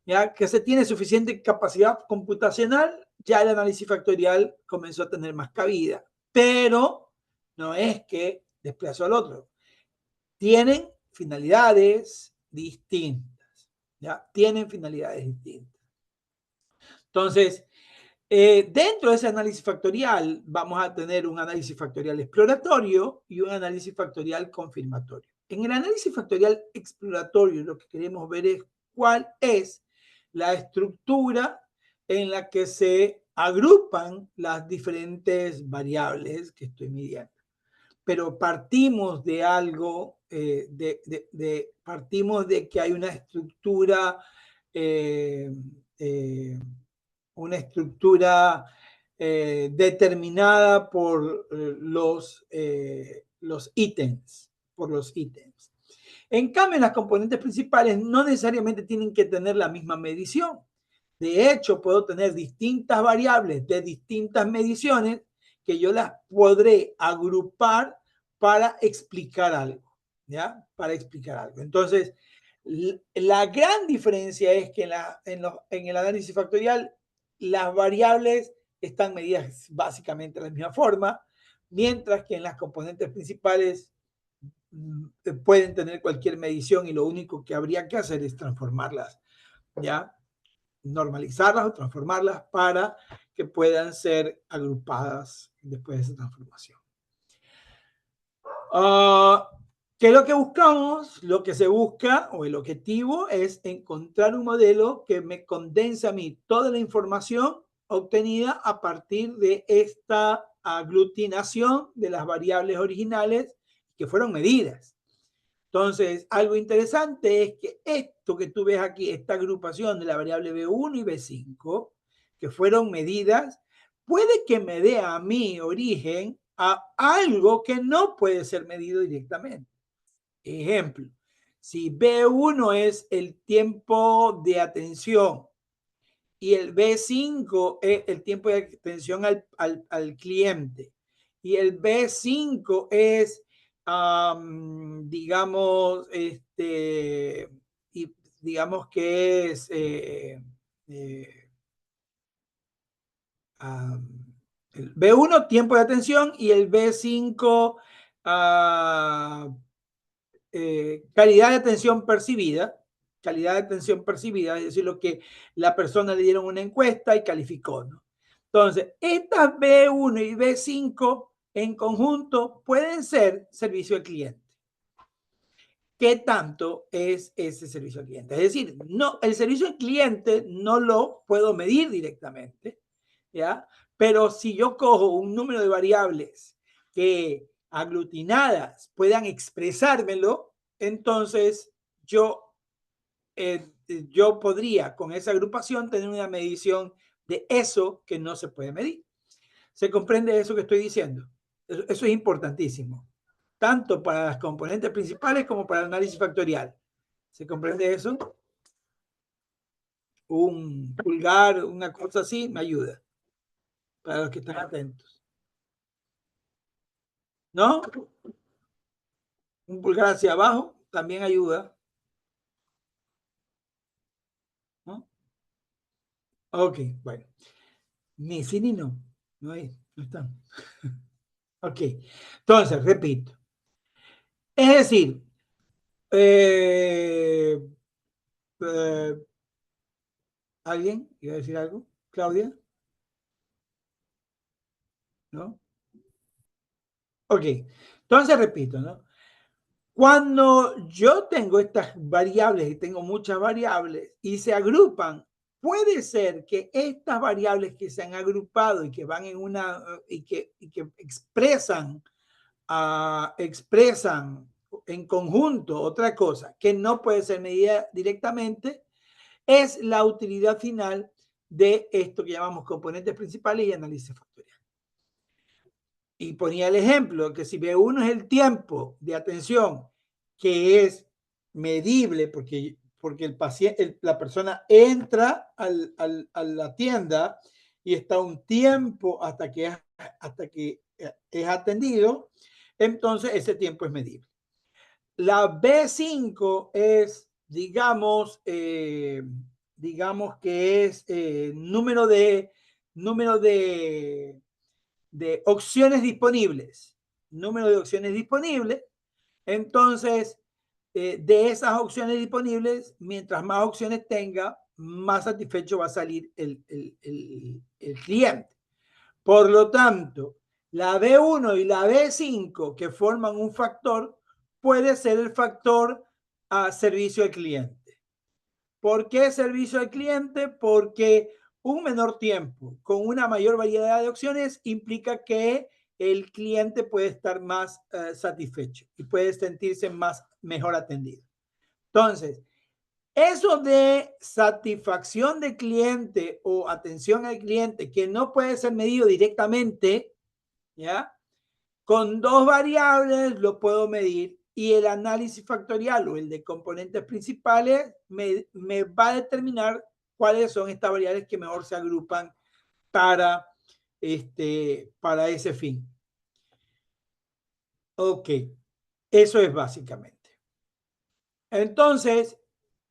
ya que se tiene suficiente capacidad computacional, ya el análisis factorial comenzó a tener más cabida. Pero no es que desplazó al otro. Tienen finalidades distintas, ¿ya? Tienen finalidades distintas. Entonces, dentro de ese análisis factorial vamos a tener un análisis factorial exploratorio y un análisis factorial confirmatorio. En el análisis factorial exploratorio lo que queremos ver es cuál es la estructura en la que se agrupan las diferentes variables que estoy midiendo. Pero partimos de algo, partimos de que hay una estructura determinada por los ítems, En cambio, las componentes principales no necesariamente tienen que tener la misma medición. De hecho, puedo tener distintas variables de distintas mediciones que yo las podré agrupar para explicar algo, ¿ya? Para explicar algo. Entonces, la gran diferencia es que en el análisis factorial las variables están medidas básicamente de la misma forma, mientras que en las componentes principales pueden tener cualquier medición y lo único que habría que hacer es transformarlas, ¿ya? Normalizarlas o transformarlas para que puedan ser agrupadas después de esa transformación. ¿Qué es lo que buscamos? Lo que se busca o el objetivo es encontrar un modelo que me condense a mí toda la información obtenida a partir de esta aglutinación de las variables originales que fueron medidas. Entonces, algo interesante es que esto que tú ves aquí, esta agrupación de la variable B1 y B5, que fueron medidas, puede que me dé a mí origen a algo que no puede ser medido directamente. Ejemplo, si B1 es el tiempo de atención y el B5 es el tiempo de atención al cliente y el B5 es digamos, digamos que es el B1, tiempo de atención, y el B5, calidad de atención percibida. Calidad de atención percibida, es decir, lo que la persona le dieron una encuesta y calificó, ¿no? Entonces, estas B1 y B5 en conjunto pueden ser servicio al cliente. ¿Qué tanto es ese servicio al cliente? Es decir, no, el servicio al cliente no lo puedo medir directamente, ¿ya? Pero si yo cojo un número de variables que aglutinadas puedan expresármelo, entonces yo podría con esa agrupación tener una medición de eso que no se puede medir. ¿Se comprende eso que estoy diciendo? Eso es importantísimo, tanto para las componentes principales como para el análisis factorial. ¿Se comprende eso? Un pulgar, una cosa así, me ayuda. Para los que están atentos. ¿No? Un pulgar hacia abajo también ayuda. ¿No? Ok, bueno. Ni sí ni no. No hay, no están. Ok. Entonces, repito. Es decir, ¿alguien iba a decir algo? ¿Claudia? ¿No? Ok. Entonces, repito, ¿no? Cuando yo tengo estas variables y tengo muchas variables y se agrupan, puede ser que estas variables que se han agrupado y que van en una y que expresan en conjunto otra cosa que no puede ser medida directamente, es la utilidad final de esto que llamamos componentes principales y análisis factorial. Y ponía el ejemplo que si B1 es el tiempo de atención que es medible porque el paciente, la persona entra a la tienda y está un tiempo hasta que es atendido, entonces ese tiempo es medible. La B5 es, digamos que es número de opciones disponibles. Número de opciones disponibles. Entonces, de esas opciones disponibles, mientras más opciones tenga, más satisfecho va a salir el cliente. Por lo tanto, la B1 y la B5 que forman un factor puede ser el factor a servicio al cliente. ¿Por qué servicio al cliente? Porque un menor tiempo con una mayor variedad de opciones implica que el cliente puede estar más satisfecho y puede sentirse mejor atendido. Entonces, eso de satisfacción del cliente o atención al cliente que no puede ser medido directamente, ¿ya? Con dos variables lo puedo medir y el análisis factorial o el de componentes principales me va a determinar cuáles son estas variables que mejor se agrupan para ese fin. Ok, eso es básicamente. Entonces,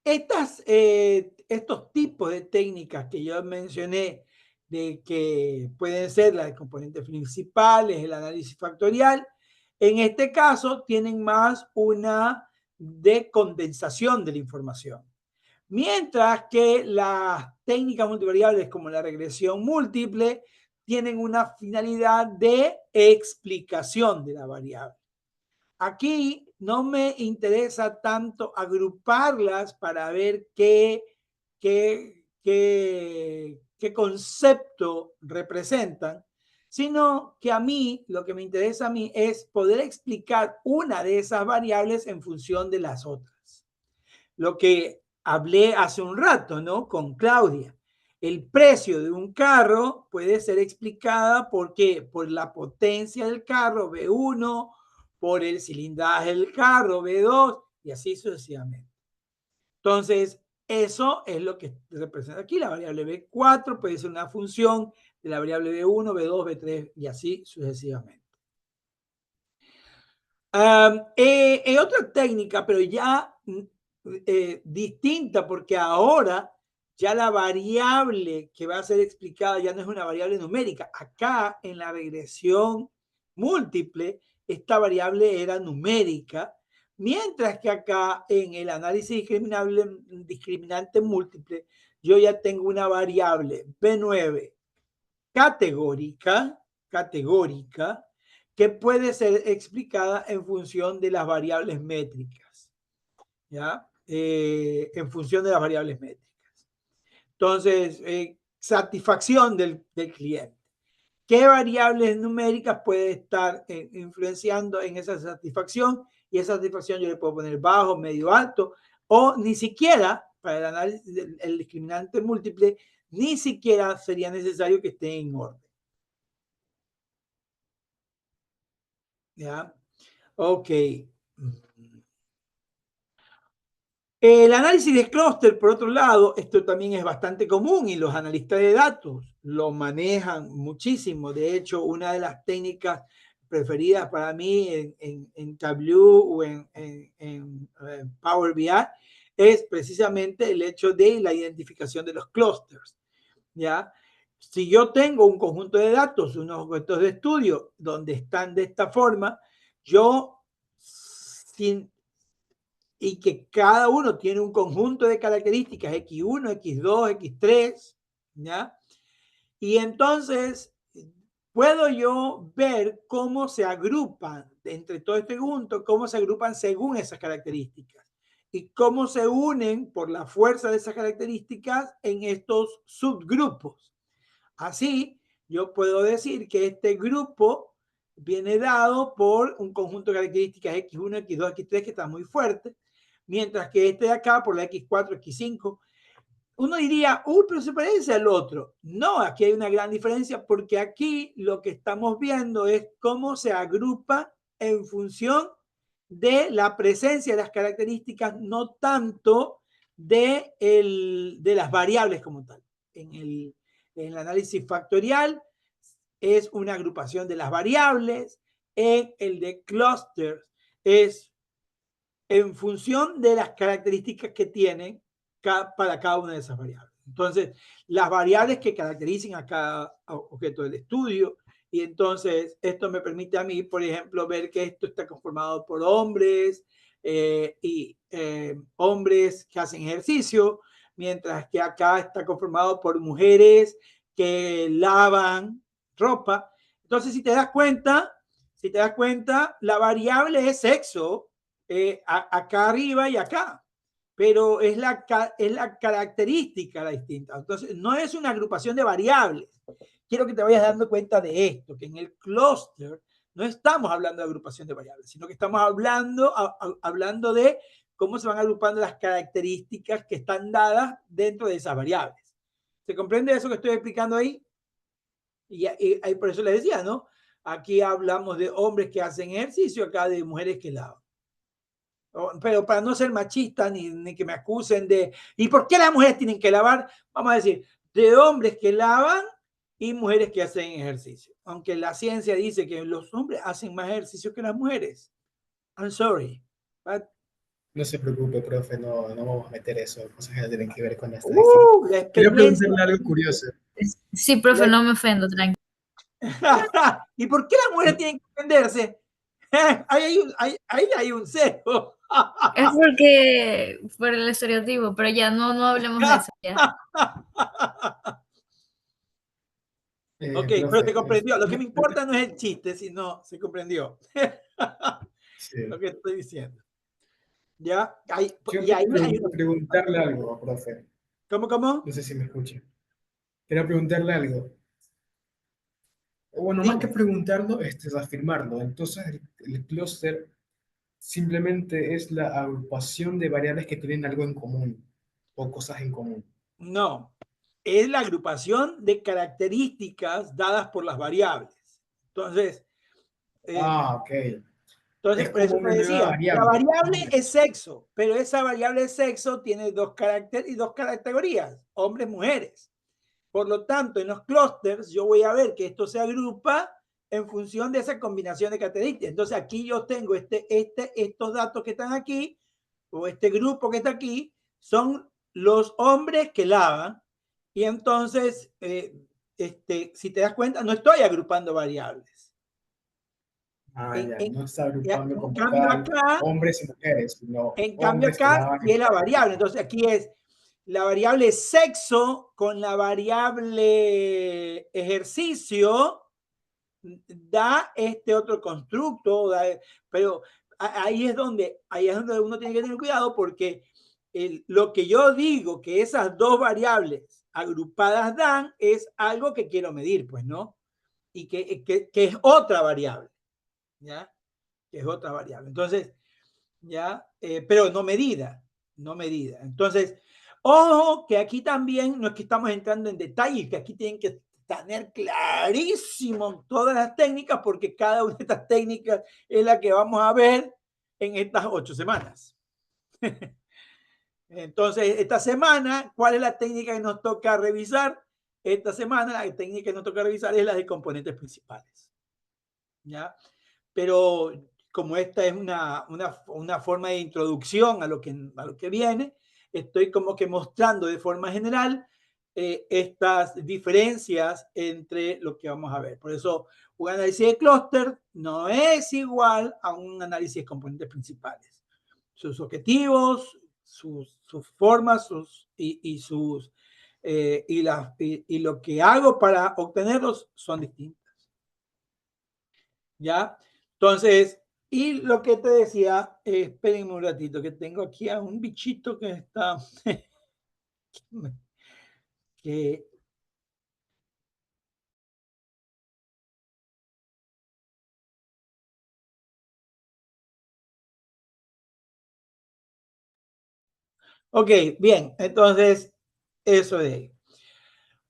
estos tipos de técnicas que yo mencioné, de que pueden ser las componentes principales, el análisis factorial, en este caso tienen más una de condensación de la información. Mientras que las técnicas multivariables como la regresión múltiple tienen una finalidad de explicación de la variable. Aquí no me interesa tanto agruparlas para ver qué concepto representan, sino que a mí, lo que me interesa a mí es poder explicar una de esas variables en función de las otras. Lo que hablé hace un rato, ¿no? Con Claudia. El precio de un carro puede ser explicada por la potencia del carro, B1, por el cilindraje del carro, B2, y así sucesivamente. Entonces, eso es lo que representa aquí. La variable B4 puede ser una función de la variable B1, B2, B3 y así sucesivamente. Otra técnica, pero ya distinta, porque ahora ya la variable que va a ser explicada ya no es una variable numérica. Acá en la regresión múltiple, esta variable era numérica, mientras que acá en el análisis discriminante múltiple, yo ya tengo una variable B9 categórica, que puede ser explicada en función de las variables métricas, ¿ya? En función de las variables métricas. Entonces, satisfacción del cliente. ¿Qué variables numéricas puede estar influenciando en esa satisfacción? Y esa satisfacción yo le puedo poner bajo, medio, alto, o ni siquiera, para el análisis del discriminante múltiple, ni siquiera sería necesario que esté en orden. ¿Ya? Ok. El análisis de clúster, por otro lado, esto también es bastante común y los analistas de datos lo manejan muchísimo. De hecho, una de las técnicas preferidas para mí en Tableau o en Power BI es precisamente el hecho de la identificación de los clústeres. ¿Ya? Si yo tengo un conjunto de datos, unos objetos de estudio donde están de esta forma, yo y que cada uno tiene un conjunto de características X1, X2, X3, ¿ya? Y entonces puedo yo ver cómo se agrupan entre todo este conjunto, cómo se agrupan según esas características y cómo se unen por la fuerza de esas características en estos subgrupos. Así, yo puedo decir que este grupo viene dado por un conjunto de características X1, X2, X3 que está muy fuerte, mientras que este de acá por la X4, X5, uno diría, pero se parece al otro. No, aquí hay una gran diferencia porque aquí lo que estamos viendo es cómo se agrupa en función de la presencia de las características, no tanto de las variables como tal. En el análisis factorial es una agrupación de las variables, en el de clusters es en función de las características que tienen para cada una de esas variables. Entonces, las variables que caracterizan a cada objeto del estudio, y entonces esto me permite a mí, por ejemplo, ver que esto está conformado por hombres hombres que hacen ejercicio, mientras que acá está conformado por mujeres que lavan ropa. Entonces, si te das cuenta, la variable es sexo, acá arriba y acá, pero es la característica la distinta. Entonces, no es una agrupación de variables. Quiero que te vayas dando cuenta de esto, que en el clúster no estamos hablando de agrupación de variables, sino que estamos hablando de cómo se van agrupando las características que están dadas dentro de esas variables. ¿Se comprende eso que estoy explicando ahí? Y por eso les decía, ¿no? Aquí hablamos de hombres que hacen ejercicio, acá de mujeres que lavan. Pero para no ser machista ni que me acusen de ¿y por qué las mujeres tienen que lavar? Vamos a decir, de hombres que lavan y mujeres que hacen ejercicio. Aunque la ciencia dice que los hombres hacen más ejercicio que las mujeres. I'm sorry. But... No se preocupe, profe, no vamos a meter eso, cosas que no tienen que ver con la estadística. Quiero preguntarle algo curioso. Sí, profe, no me ofendo, tranquilo. ¿Y por qué las mujeres tienen que ofenderse? Ahí hay un sesgo. Es por el estereotipo, pero ya no hablemos de eso. Ya. Ok, profe, pero te comprendió. Lo que me importa no es el chiste, sino se comprendió. Sí. Lo que estoy diciendo. Ya, quiero preguntarle algo, profe. ¿Cómo? No sé si me escucha. Quiero preguntarle algo. Bueno, más que preguntarlo, es afirmarlo. Entonces, el clúster simplemente es la agrupación de variables que tienen algo en común o cosas en común. No, es la agrupación de características dadas por las variables. Entonces, ok. Entonces, por eso te decía, la variable es sexo, pero esa variable sexo tiene dos caracteres y dos categorías, hombres, mujeres. Por lo tanto, en los clústeres yo voy a ver que esto se agrupa en función de esa combinación de características. Entonces, aquí yo tengo estos datos que están aquí, o este grupo que está aquí, son los hombres que lavan. Y entonces, si te das cuenta, no estoy agrupando variables. No está agrupando como cambio acá, hombres y mujeres. En cambio acá, y es la variable. Entonces, aquí es la variable sexo con la variable ejercicio, da este otro constructo, pero ahí es donde uno tiene que tener cuidado, porque lo que yo digo que esas dos variables agrupadas dan es algo que quiero medir, pues, ¿no? Y que es otra variable, ¿ya? Que es otra variable. Entonces, ¿ya? Pero no medida, no medida. Entonces, ojo que aquí también no es que estamos entrando en detalles, que aquí tienen que tener clarísimo todas las técnicas, porque cada una de estas técnicas es la que vamos a ver en estas 8 semanas. Entonces, esta semana, ¿cuál es la técnica que nos toca revisar? Esta semana la técnica que nos toca revisar es la de componentes principales, ¿ya? Pero como esta es una forma de introducción a lo que viene, estoy como que mostrando de forma general estas diferencias entre lo que vamos a ver. Por eso, un análisis de clúster no es igual a un análisis de componentes principales. Sus objetivos, sus formas y lo que hago para obtenerlos son distintos. ¿Ya? Entonces, y lo que te decía, espérenme un ratito, que tengo aquí a un bichito que está... que ok, bien, entonces, eso de ahí.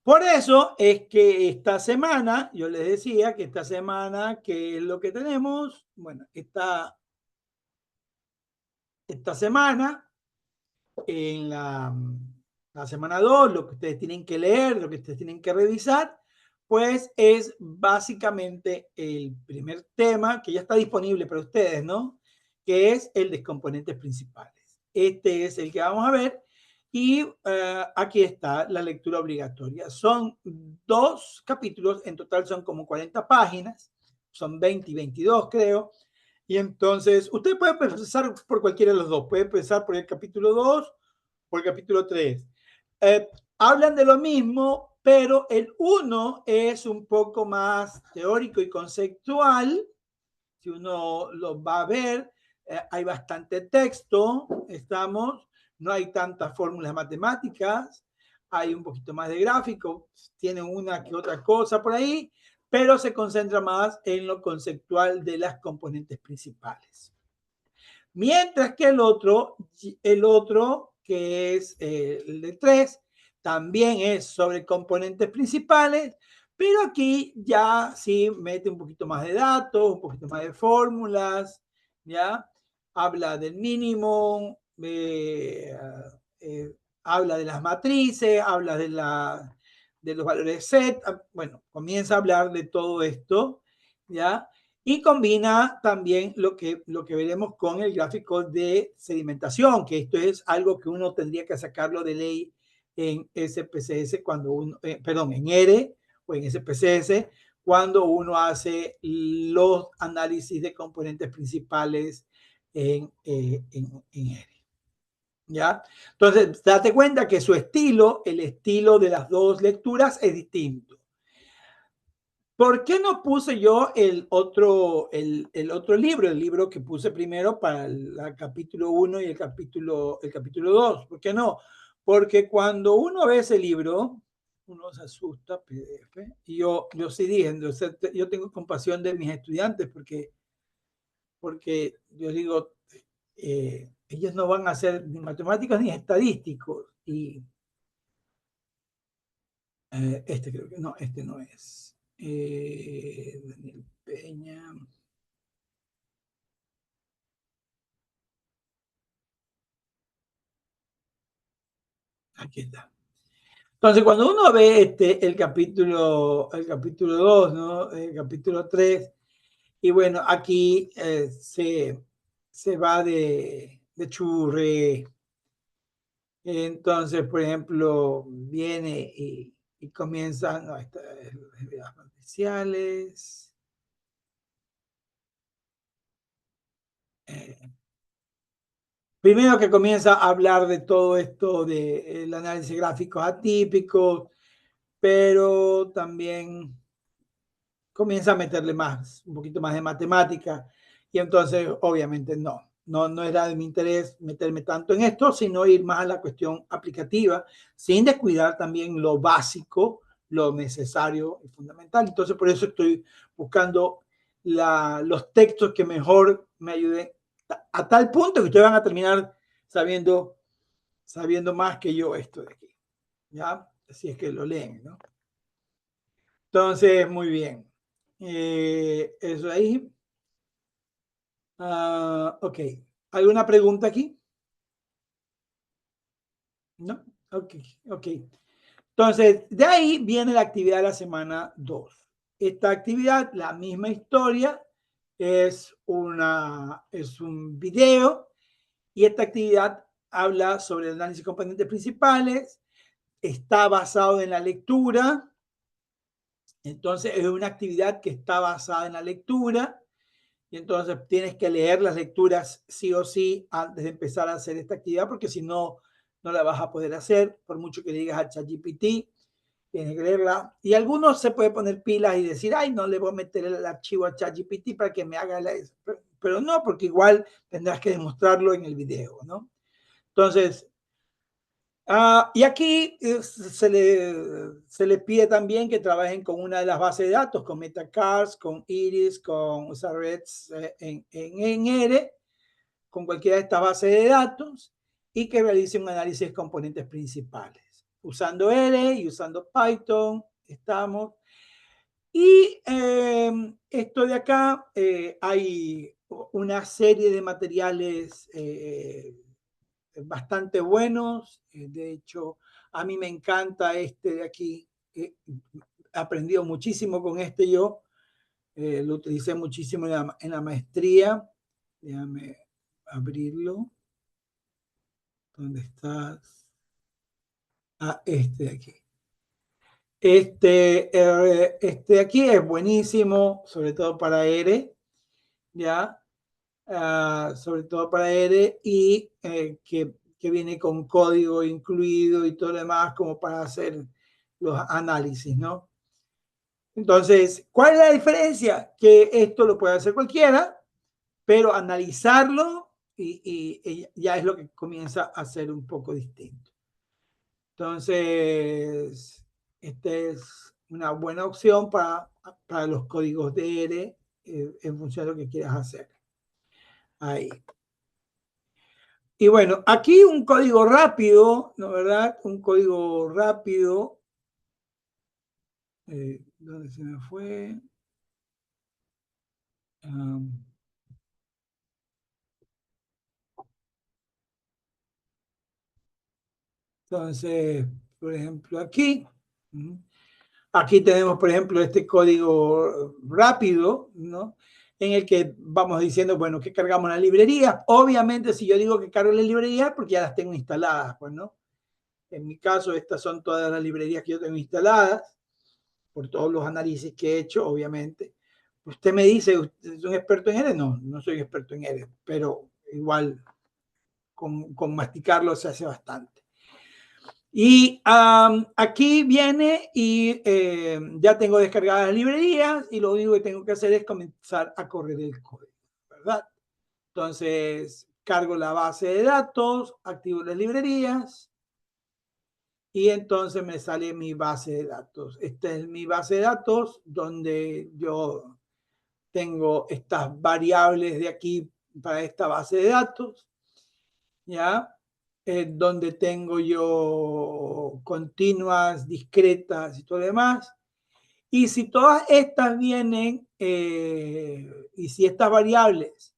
Por eso es que esta semana, yo les decía que esta semana, ¿qué es lo que tenemos? Bueno, esta semana, en la semana 2, lo que ustedes tienen que leer, lo que ustedes tienen que revisar, pues es básicamente el primer tema que ya está disponible para ustedes, ¿no? Que es el de componentes principales. Este es el que vamos a ver. Y aquí está la lectura obligatoria. Son 2 capítulos, en total son como 40 páginas, son 20 y 22 creo. Y entonces, usted puede empezar por cualquiera de los dos, puede empezar por el capítulo 2 o el capítulo 3. Hablan de lo mismo, pero el 1 es un poco más teórico y conceptual. Si uno lo va a ver, hay bastante texto, no hay tantas fórmulas matemáticas, hay un poquito más de gráfico, tiene una que otra cosa por ahí, pero se concentra más en lo conceptual de las componentes principales. Mientras que el otro que es el de 3, también es sobre componentes principales, pero aquí ya sí mete un poquito más de datos, un poquito más de fórmulas, ¿ya? Habla del mínimo, habla de las matrices, habla de los valores set, bueno, comienza a hablar de todo esto, ¿ya? Y combina también lo que veremos con el gráfico de sedimentación, que esto es algo que uno tendría que sacarlo de ley en SPSS cuando uno, perdón, en ERE o en SPSS, cuando uno hace los análisis de componentes principales en ERE. ¿Ya? Entonces, date cuenta que su estilo, el estilo de las dos lecturas es distinto. ¿Por qué no puse yo el otro libro, el libro que puse primero para el capítulo 1 y el capítulo 2? ¿Por qué no? Porque cuando uno ve ese libro, uno se asusta, PDF, y yo sí dije, yo tengo compasión de mis estudiantes porque yo digo, ellos no van a ser ni matemáticos ni estadísticos. Y creo que no, este no es. Daniel Peña. Aquí está. Entonces, cuando uno ve el capítulo 2, ¿no? El capítulo 3, y bueno, aquí se va de churre. Entonces, por ejemplo, viene y comienza, no, esta es las especiales. Primero que comienza a hablar de todo esto del análisis de gráficos atípicos, pero también comienza a meterle un poquito más de matemática, y entonces obviamente no era de mi interés meterme tanto en esto, sino ir más a la cuestión aplicativa, sin descuidar también lo básico, lo necesario y fundamental. Entonces por eso estoy buscando los textos que mejor me ayuden, a tal punto que ustedes van a terminar sabiendo más que yo esto de aquí, ¿ya? Así es que lo leen, ¿no? Entonces, muy bien. Eso ahí. Ok. ¿Alguna pregunta aquí? ¿No? Ok, ok. Entonces, de ahí viene la actividad de la semana 2. Esta actividad, la misma historia, es un video, y esta actividad habla sobre el análisis de componentes principales, está basado en la lectura, entonces es una actividad que está basada en la lectura, y entonces tienes que leer las lecturas sí o sí antes de empezar a hacer esta actividad, porque si no, no la vas a poder hacer, por mucho que le digas a ChatGPT, tienes que leerla. Y algunos se pueden poner pilas y decir, ay, no le voy a meter el archivo a ChatGPT para que me haga pero no, porque igual tendrás que demostrarlo en el video, ¿no? Entonces, y aquí se le pide también que trabajen con una de las bases de datos, con Metacars, con Iris, con Usarets en R, con cualquiera de estas bases de datos, y que realicen un análisis de componentes principales. Usando R y usando Python, estamos. Y esto de acá, hay una serie de materiales bastante buenos. De hecho, a mí me encanta este de aquí. He aprendido muchísimo con este yo. Lo utilicé muchísimo en la maestría. Déjame abrirlo. ¿Dónde estás? Este de aquí. Este de aquí es buenísimo, sobre todo para R, ¿ya? Sobre todo para R, y que viene con código incluido y todo lo demás como para hacer los análisis, ¿no? Entonces, ¿cuál es la diferencia? Que esto lo puede hacer cualquiera, pero analizarlo y ya es lo que comienza a ser un poco distinto. Entonces, esta es una buena opción para los códigos de R en función de lo que quieras hacer. Ahí. Y bueno, aquí un código rápido, ¿no verdad? Un código rápido. ¿Dónde se me fue? Entonces, por ejemplo, aquí tenemos, por ejemplo, este código rápido, ¿no? En el que vamos diciendo, bueno, que cargamos la librería. Obviamente, si yo digo que cargo la librería, porque ya las tengo instaladas, pues, ¿no? En mi caso, estas son todas las librerías que yo tengo instaladas, por todos los análisis que he hecho, obviamente. Usted me dice, ¿usted es un experto en R? No, no soy experto en R, pero igual con masticarlo se hace bastante. Y aquí viene y ya tengo descargadas las librerías, y lo único que tengo que hacer es comenzar a correr el código, ¿verdad? Entonces, cargo la base de datos, activo las librerías, y entonces me sale mi base de datos. Esta es mi base de datos donde yo tengo estas variables de aquí para esta base de datos, ¿ya? Donde tengo yo continuas, discretas y todo lo demás. Y si todas estas vienen, y si estas variables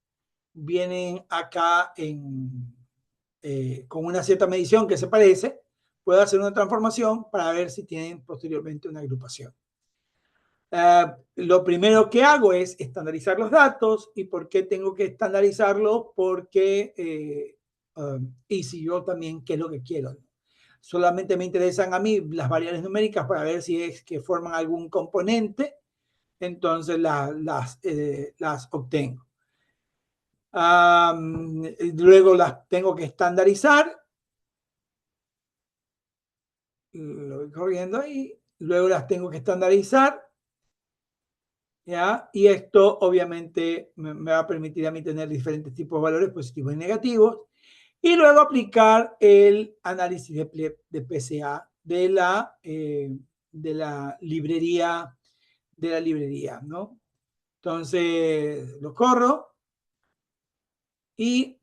vienen acá con una cierta medición que se parece, puedo hacer una transformación para ver si tienen posteriormente una agrupación. Lo primero que hago es estandarizar los datos. ¿Y por qué tengo que estandarizarlo? Porque, y si yo también, ¿qué es lo que quiero? Solamente me interesan a mí las variables numéricas para ver si es que forman algún componente, entonces las obtengo. Luego las tengo que estandarizar. Lo voy corriendo ahí. Luego las tengo que estandarizar. ¿ya? Y esto obviamente me va a permitir a mí tener diferentes tipos de valores positivos y negativos. Y luego aplicar el análisis de PCA de la librería, ¿no? Entonces lo corro y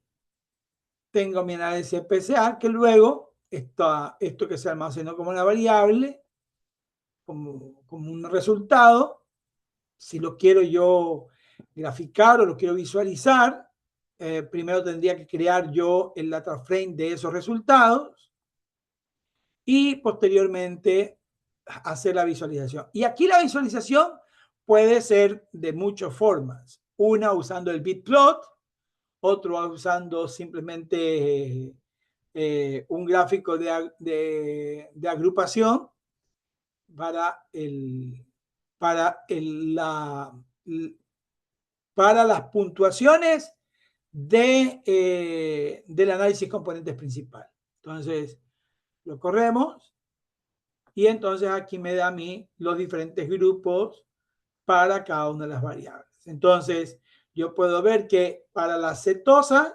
tengo mi análisis de PCA que luego esto que se almacenó como una variable, como un resultado, si lo quiero yo graficar o lo quiero visualizar, primero tendría que crear yo el data frame de esos resultados y posteriormente hacer la visualización. Y aquí la visualización puede ser de muchas formas. Una usando el bitplot, otro usando simplemente un gráfico de agrupación para, para las puntuaciones del análisis componentes principal. Entonces, lo corremos y entonces aquí me da a mí los diferentes grupos para cada una de las variables. Entonces, yo puedo ver que para las cetosas,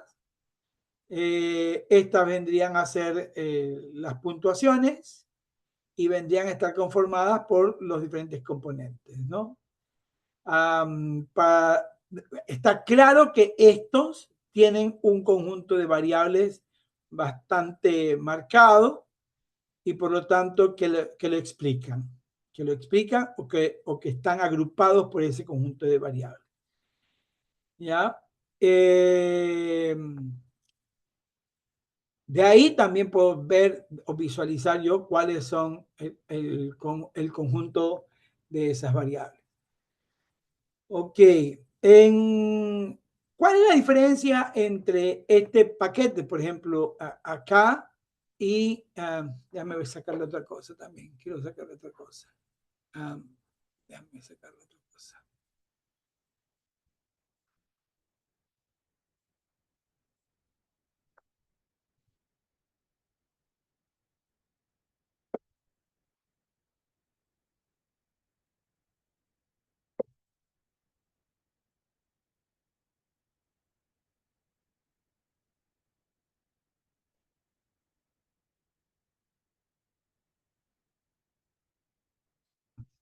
estas vendrían a ser las puntuaciones y vendrían a estar conformadas por los diferentes componentes, ¿no? Está claro que estos tienen un conjunto de variables bastante marcado y por lo tanto que lo explican o que están agrupados por ese conjunto de variables. ¿Ya? De ahí también puedo ver o visualizar yo cuáles son el conjunto de esas variables. Ok. ¿Cuál es la diferencia entre este paquete, por ejemplo, acá y déjame sacarle otra cosa también? Quiero sacarle otra cosa. Déjame sacarle otra cosa.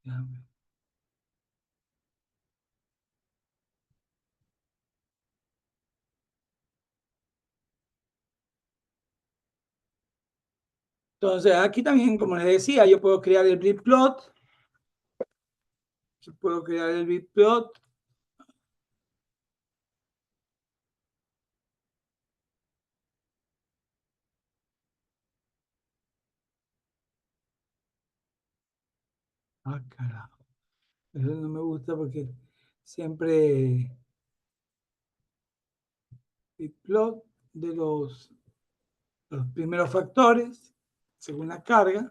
Déjame. Entonces, aquí también, como les decía, yo puedo crear el bitplot. Puedo crear el bitplot. Carajo. Eso no me gusta porque siempre bitplot de los primeros factores, según la carga.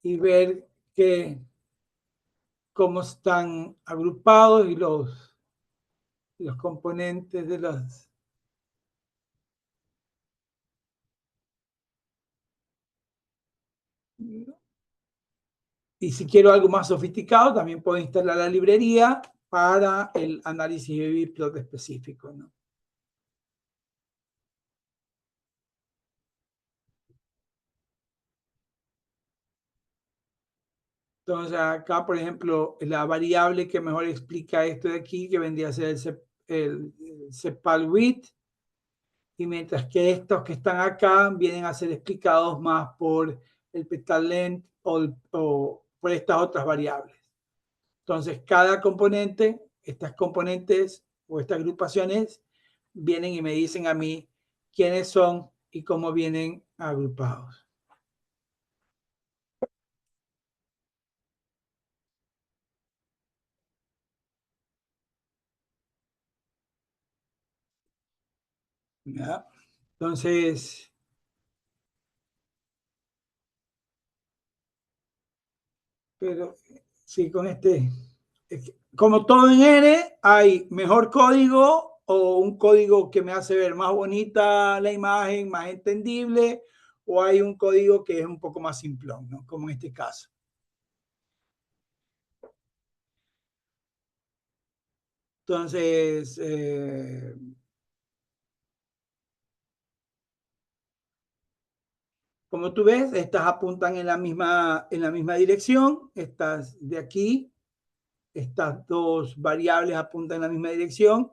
Y ver cómo están agrupados y los componentes de las... Y si quiero algo más sofisticado, también puedo instalar la librería para el análisis de bitplot específico, ¿no? Entonces, acá, por ejemplo, la variable que mejor explica esto de aquí, que vendría a ser el CEPAL width, y mientras que estos que están acá vienen a ser explicados más por el petal length o por estas otras variables. Entonces, cada componente, estas componentes o estas agrupaciones vienen y me dicen a mí quiénes son y cómo vienen agrupados. ¿Ya? Entonces, Pero sí, con este, como todo en R, hay mejor código o un código que me hace ver más bonita la imagen, más entendible, o hay un código que es un poco más simplón, ¿no? Como en este caso. Entonces, como tú ves, estas apuntan en la misma dirección. Estas de aquí, estas dos variables apuntan en la misma dirección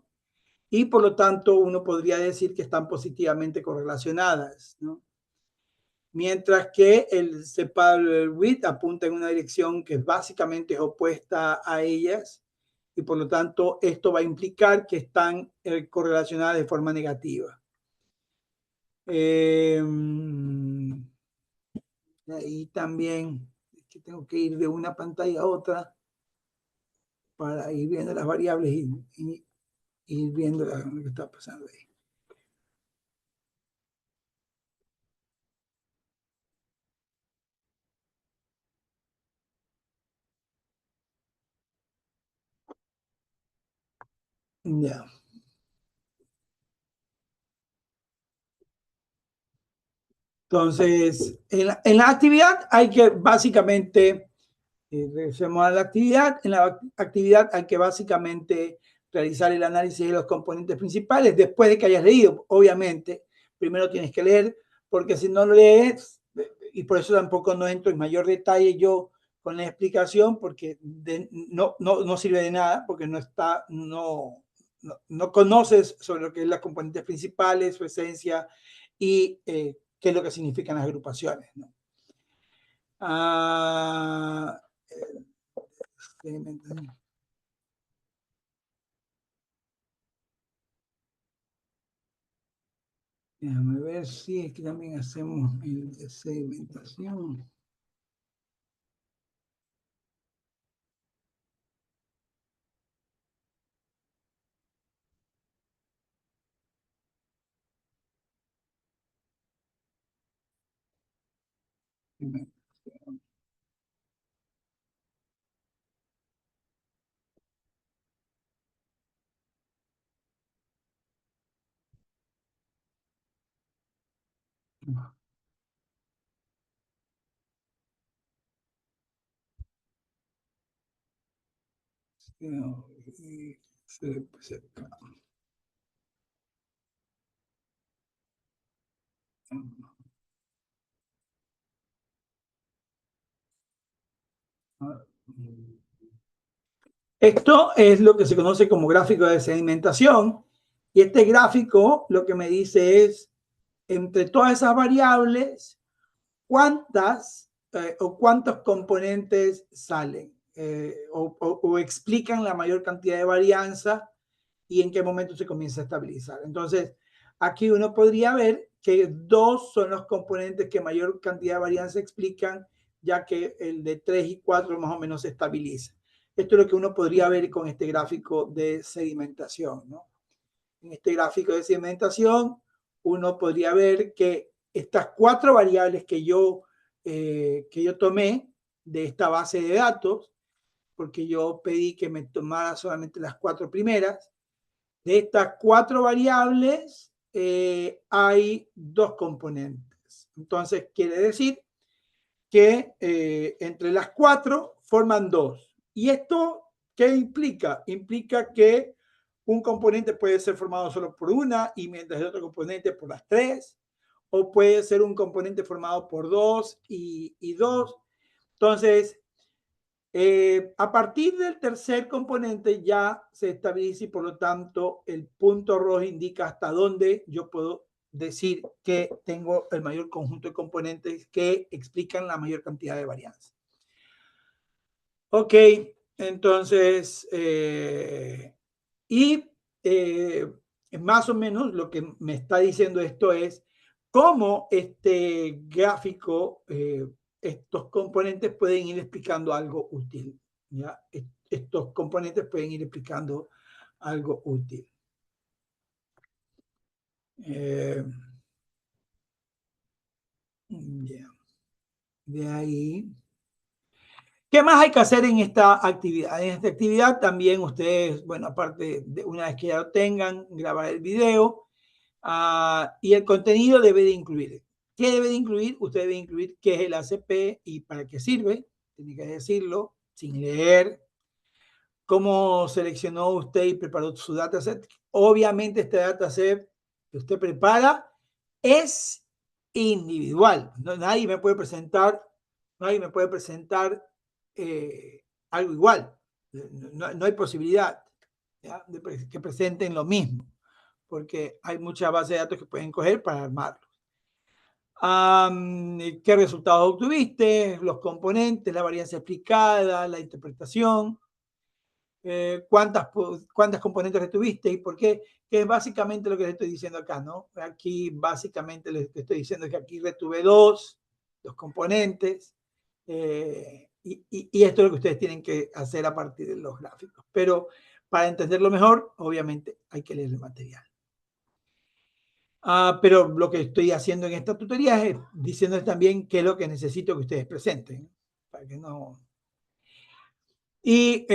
y por lo tanto uno podría decir que están positivamente correlacionadas, ¿no? Mientras que el separable width apunta en una dirección que básicamente es opuesta a ellas y por lo tanto esto va a implicar que están correlacionadas de forma negativa. Ahí también es que tengo que ir de una pantalla a otra para ir viendo las variables y ir viendo lo que está pasando ahí. Ya. Entonces, en la actividad hay que básicamente, regresemos a la actividad, en la actividad hay que básicamente realizar el análisis de los componentes principales después de que hayas leído, obviamente. Primero tienes que leer, porque si no lo lees, y por eso tampoco no entro en mayor detalle yo con la explicación, porque no sirve de nada, porque no conoces sobre lo que es las componentes principales, su esencia y qué es lo que significan las agrupaciones, ¿no? Déjame ver si es que también hacemos el de segmentación. Esto es lo que se conoce como gráfico de sedimentación y este gráfico lo que me dice es entre todas esas variables cuántas o cuántos componentes salen o explican la mayor cantidad de varianza y en qué momento se comienza a estabilizar. Entonces, aquí uno podría ver que dos son los componentes que mayor cantidad de varianza explican, ya que el de 3 y 4 más o menos se estabiliza. Esto es lo que uno podría ver con este gráfico de sedimentación, ¿no? En este gráfico de sedimentación, uno podría ver que estas cuatro variables que yo tomé de esta base de datos, porque yo pedí que me tomara solamente las cuatro primeras, de estas cuatro variables hay dos componentes. Entonces, quiere decir que entre las cuatro forman dos. ¿Y esto qué implica? Implica que un componente puede ser formado solo por una y mientras el otro componente por las tres, o puede ser un componente formado por dos y dos. Entonces, a partir del tercer componente ya se estabiliza y por lo tanto el punto rojo indica hasta dónde yo puedo decir que tengo el mayor conjunto de componentes que explican la mayor cantidad de varianza. Ok, entonces, más o menos lo que me está diciendo esto es cómo este gráfico, estos componentes pueden ir explicando algo útil. ¿Ya? Estos componentes pueden ir explicando algo útil. Yeah. De ahí. ¿Qué más hay que hacer en esta actividad? En esta actividad también ustedes, bueno, aparte de una vez que ya lo tengan, grabar el video y el contenido debe de incluir. ¿Qué debe de incluir? Usted debe incluir qué es el ACP y para qué sirve. Tiene que decirlo sin leer. ¿Cómo seleccionó usted y preparó su dataset? Obviamente este dataset que usted prepara es individual. No, nadie me puede presentar algo igual. No hay posibilidad, ¿ya?, de que presenten lo mismo, porque hay muchas bases de datos que pueden coger para armarlo. ¿Qué resultados obtuviste? Los componentes, la varianza explicada, la interpretación. ¿Cuántas componentes retuviste y por qué? Que es básicamente lo que les estoy diciendo acá, ¿no? Aquí básicamente les estoy diciendo que aquí retuve dos componentes y esto es lo que ustedes tienen que hacer a partir de los gráficos. Pero para entenderlo mejor, obviamente hay que leer el material. Pero lo que estoy haciendo en esta tutoría es diciéndoles también qué es lo que necesito que ustedes presenten, para que no... Y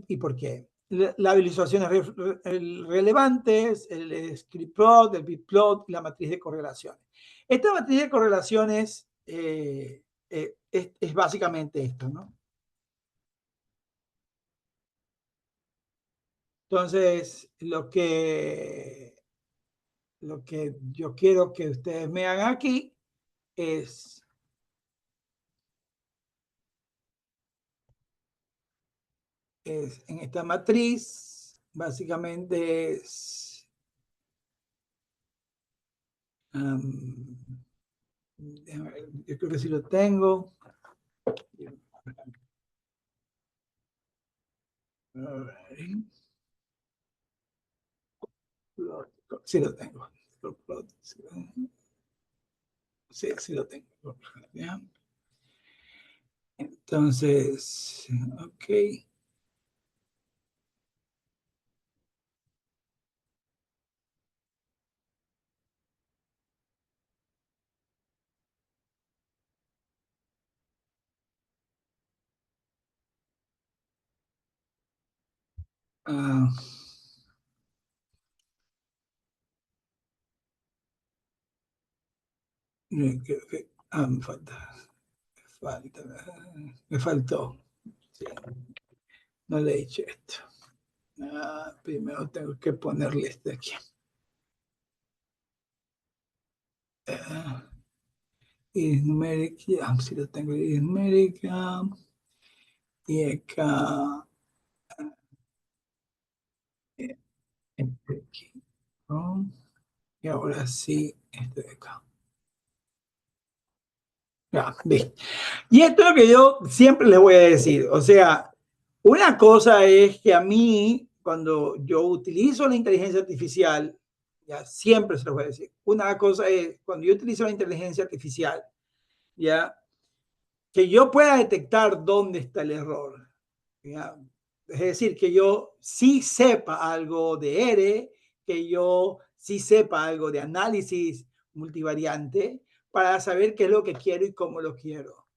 y por qué. La visualización es relevantes, el script plot, el bitplot y la matriz de correlaciones. Esta matriz de correlaciones es básicamente esto, ¿no? Entonces, lo que yo quiero que ustedes me hagan aquí es en esta matriz, básicamente es yo creo que sí lo tengo. Sí lo tengo. Sí lo tengo. Entonces, ok. Me faltó. Sí. No le he dicho esto. Primero tengo que ponerle este aquí. Is numeric, si lo tengo, is numeric, y acá, este aquí, ¿no? Y ahora sí, este de acá. Ya, listo. Y esto es lo que yo siempre les voy a decir. O sea, una cosa es que a mí, cuando yo utilizo la inteligencia artificial, ya siempre se los voy a decir. Una cosa es, cuando yo utilizo la inteligencia artificial, ya, que yo pueda detectar dónde está el error. ¿Ya? Es decir, que yo sí sepa algo de R, que yo sí sepa algo de análisis multivariante para saber qué es lo que quiero y cómo lo quiero.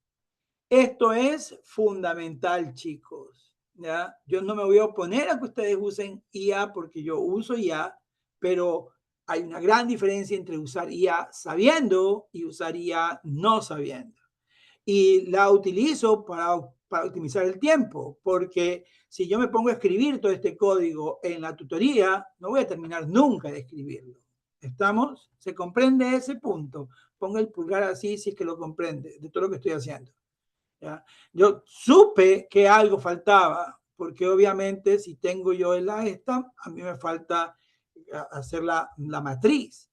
Esto es fundamental, chicos. ¿Ya? Yo no me voy a oponer a que ustedes usen IA porque yo uso IA, pero hay una gran diferencia entre usar IA sabiendo y usar IA no sabiendo. Y la utilizo para optimizar el tiempo, porque si yo me pongo a escribir todo este código en la tutoría, no voy a terminar nunca de escribirlo. ¿Estamos? ¿Se comprende ese punto? Ponga el pulgar así si es que lo comprende, de todo lo que estoy haciendo. ¿Ya? Yo supe que algo faltaba, porque obviamente si tengo yo esta, a mí me falta hacer la matriz.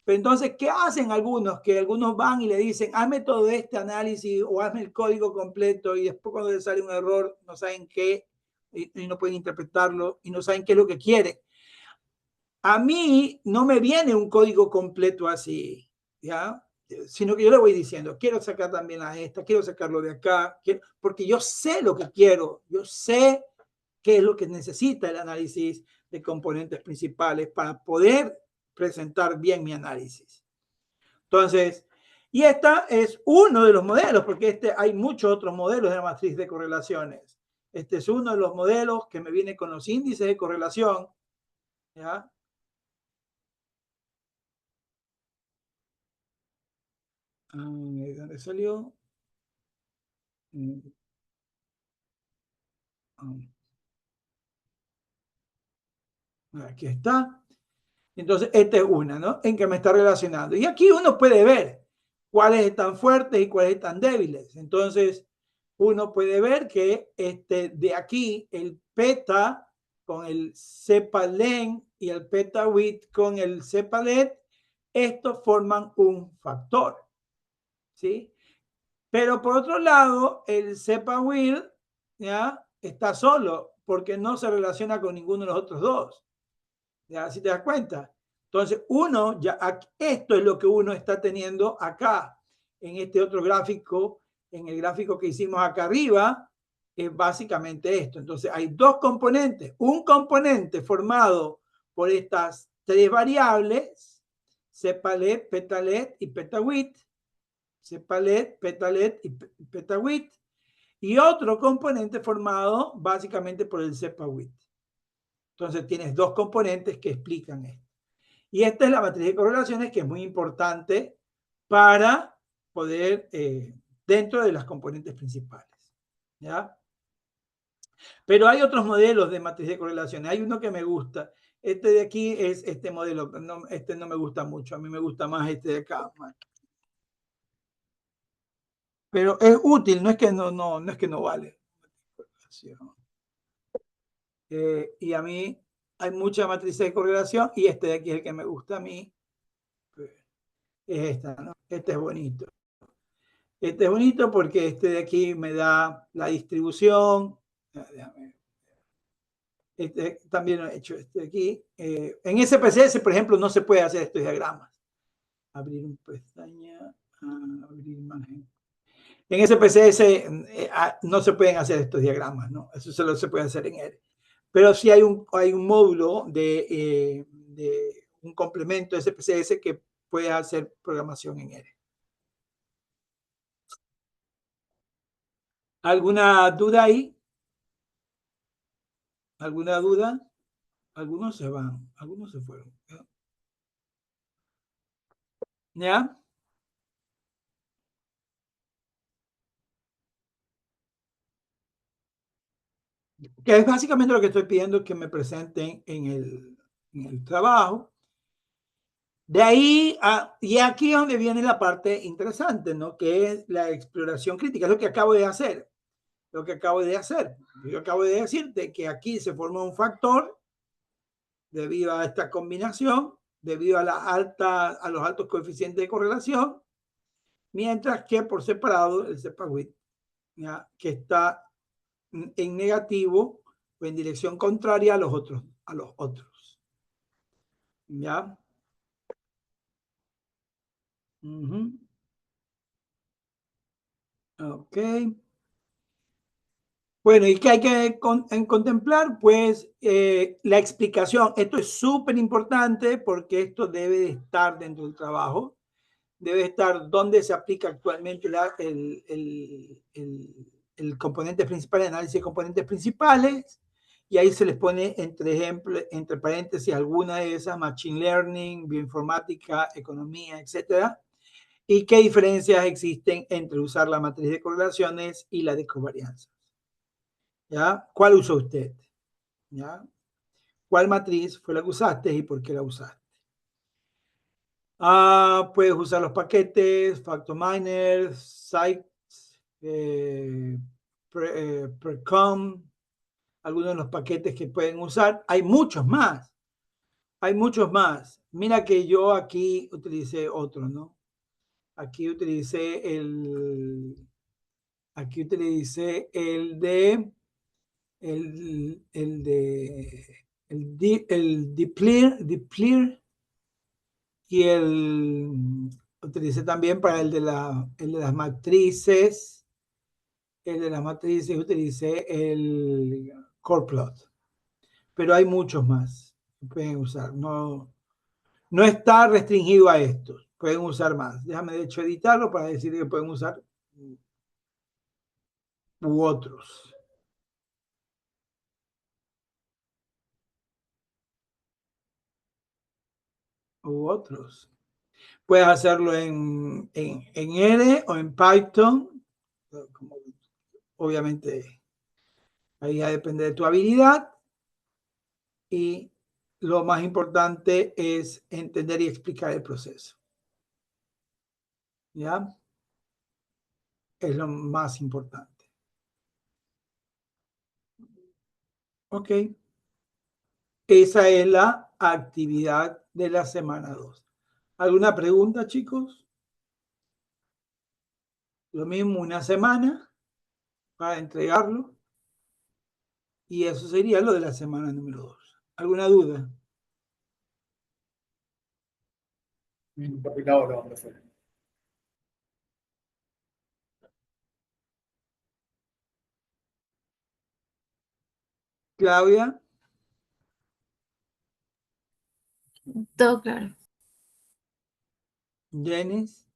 Pero entonces, ¿qué hacen algunos? Que algunos van y le dicen, hazme todo este análisis o hazme el código completo y después cuando les sale un error no saben qué y no pueden interpretarlo y no saben qué es lo que quieren. A mí no me viene un código completo así, ¿ya? Sino que yo le voy diciendo, quiero sacar también a esta, quiero sacarlo de acá, porque yo sé lo que quiero, yo sé qué es lo que necesita el análisis de componentes principales para poder presentar bien mi análisis. Entonces, Y esta es uno de los modelos, porque hay muchos otros modelos de la matriz de correlaciones. Este es uno de los modelos que me viene con los índices de correlación. ¿Ya? ¿De dónde salió? Aquí está. Entonces, esta es una, ¿no? En que me está relacionando. Y aquí uno puede ver cuáles están fuertes y cuáles están débiles. Entonces, uno puede ver que de aquí el peta con el cepa-len y el peta-wit con el cepa-let, estos forman un factor, ¿sí? Pero por otro lado, el cepa-will ya está solo porque no se relaciona con ninguno de los otros dos. ¿Ya? Si te das cuenta. Entonces, esto es lo que uno está teniendo acá, en este otro gráfico, en el gráfico que hicimos acá arriba, es básicamente esto. Entonces, hay dos componentes. Un componente formado por estas tres variables, cepalet, petalet y petawit, cepalet, petalet y petawit, y otro componente formado básicamente por el cepawit. Entonces tienes dos componentes que explican esto. Y esta es la matriz de correlaciones que es muy importante para poder, dentro de las componentes principales. ¿Ya? Pero hay otros modelos de matriz de correlaciones. Hay uno que me gusta. Este de aquí es este modelo. No, este no me gusta mucho. A mí me gusta más este de acá. Pero es útil, no es que no es que no vale. Y a mí hay muchas matrices de correlación y este de aquí es el que me gusta a mí. Es esta, ¿no? Este es bonito. Este es bonito porque este de aquí me da la distribución. También he hecho este de aquí. En SPSS, por ejemplo, no se puede hacer estos diagramas. Abrir un pestaña, abrir imagen. En SPSS no se pueden hacer estos diagramas, ¿no? Eso solo se puede hacer en R. Pero sí hay un módulo de un complemento de SPSS que puede hacer programación en R. ¿Alguna duda ahí? ¿Alguna duda? Algunos se van, algunos se fueron. ¿Ya? Que es básicamente lo que estoy pidiendo que me presenten en el trabajo. De ahí, y aquí es donde viene la parte interesante, ¿no? Que es la exploración crítica, es lo que acabo de hacer. Lo que acabo de hacer. Yo acabo de decirte que aquí se forma un factor debido a esta combinación, debido a los altos coeficientes de correlación, mientras que por separado el cepawit, que está en negativo o en dirección contraria a los otros. ¿Ya? Ok. Bueno, ¿y qué hay que contemplar? Pues la explicación. Esto es súper importante porque esto debe de estar dentro del trabajo. Debe estar donde se aplica actualmente el componente principal, el análisis de componentes principales, y ahí se les pone entre paréntesis alguna de esas, machine learning, bioinformática, economía, etcétera, y qué diferencias existen entre usar la matriz de correlaciones y la de covarianzas. ¿Ya? ¿Cuál usó usted? ¿Ya? ¿Cuál matriz fue la que usaste y por qué la usaste? Puedes usar los paquetes, FactorMiner, Sites, Precom, algunos de los paquetes que pueden usar. Hay muchos más. Hay muchos más. Mira que yo aquí utilicé otro, ¿no? Aquí utilicé el Diplir y utilicé también para el de las matrices. El de las matrices utilicé el CorePlot. Pero hay muchos más que pueden usar. No está restringido a estos. pueden usar más. Déjame de hecho editarlo para decir que pueden usar u otros. U otros. Puedes hacerlo en R o en Python. Obviamente, ahí ya depende de tu habilidad. Y lo más importante es entender y explicar el proceso. ¿Ya? Es lo más importante. Ok. Esa es la actividad de la semana 2. ¿Alguna pregunta, chicos? Lo mismo, una semana para entregarlo. Y eso sería lo de la semana número 2. ¿Alguna duda? Por mi lado, no, profe. Claudia, Todo claro. Denis.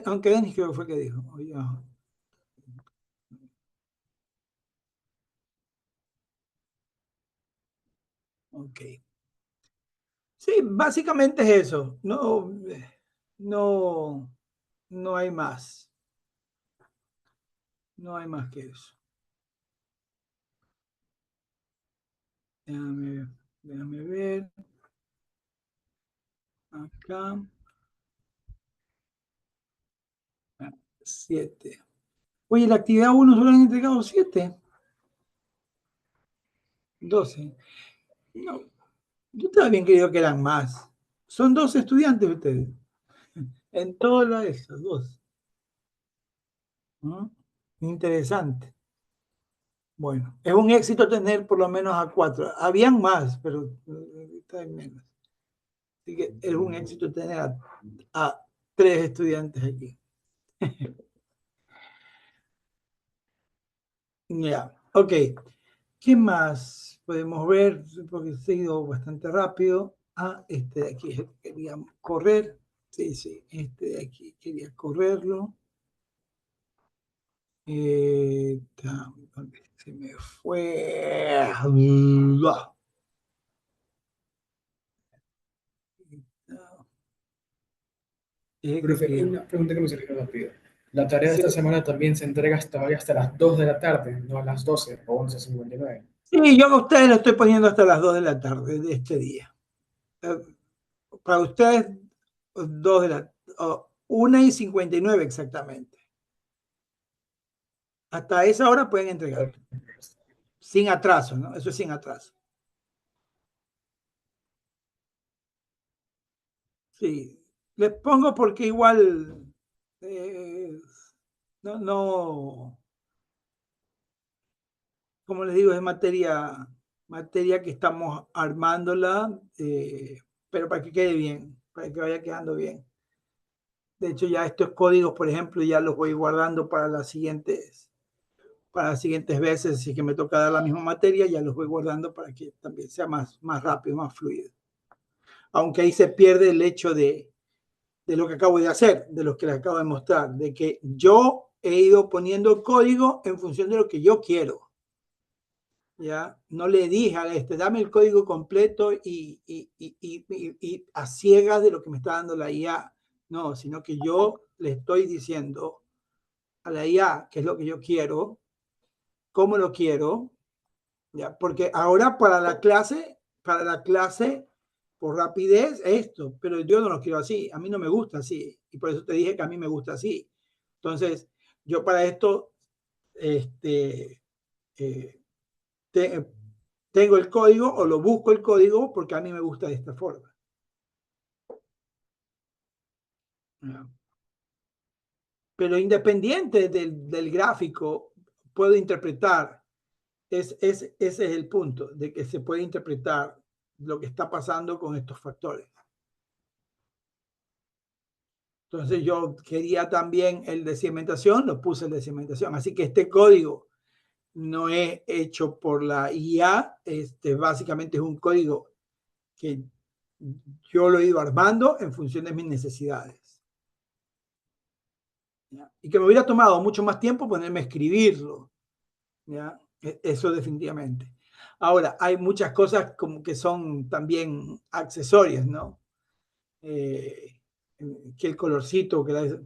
Aunque Denis creo que fue que dijo. Oye, ok. Sí, básicamente es eso. No hay más. No hay más que eso. Déjame ver. Acá. 7. Oye, la actividad 1 solo han entregado 7. 12. No, yo también creo que eran más. Son 2 estudiantes ustedes. En todas esas, 2. ¿No? Interesante. Bueno, es un éxito tener por lo menos a 4. Habían más, pero está en menos. Así que es un éxito tener a 3 estudiantes aquí. Ya, ok. ¿Qué más podemos ver? Porque he seguido bastante rápido. Este de aquí quería correr. Sí, este de aquí quería correrlo. ¿Dónde se me fue? Profe, una pregunta que me surgió rápido. La tarea de esta semana también se entrega hasta las 2 de la tarde, no a las 12 o 11:59. Sí, yo a ustedes lo estoy poniendo hasta las 2 de la tarde de este día. Para ustedes, 2 de la 1:59 exactamente. Hasta esa hora pueden entregar. Sin atraso, ¿no? Eso es sin atraso. Sí. Les pongo porque igual no, como les digo, es materia que estamos armándola, pero para que quede bien, para que vaya quedando bien. De hecho, ya estos códigos, por ejemplo, ya los voy guardando para las siguientes veces, si que me toca dar la misma materia, ya los voy guardando para que también sea más rápido, más fluido. Aunque ahí se pierde el hecho de lo que acabo de hacer, de lo que les acabo de mostrar, de que yo he ido poniendo el código en función de lo que yo quiero. ¿Ya? No le dije a dame el código completo y a ciegas de lo que me está dando la IA. No, sino que yo le estoy diciendo a la IA qué es lo que yo quiero, cómo lo quiero, ¿ya? Porque ahora para la clase, por rapidez, esto, pero yo no lo quiero así, a mí no me gusta así, y por eso te dije que a mí me gusta así. Entonces, yo para esto, tengo el código o lo busco el código porque a mí me gusta de esta forma. Pero independiente del gráfico, puedo interpretar, ese es el punto, de que se puede interpretar lo que está pasando con estos factores. Entonces yo quería también el de cimentación, lo puse el de cimentación. Así que este código no es hecho por la IA, básicamente es un código que yo lo he ido armando en función de mis necesidades. ¿Ya? Y que me hubiera tomado mucho más tiempo ponerme a escribirlo. ¿Ya? Eso definitivamente. Ahora, hay muchas cosas como que son también accesorias, ¿no? Que el colorcito, que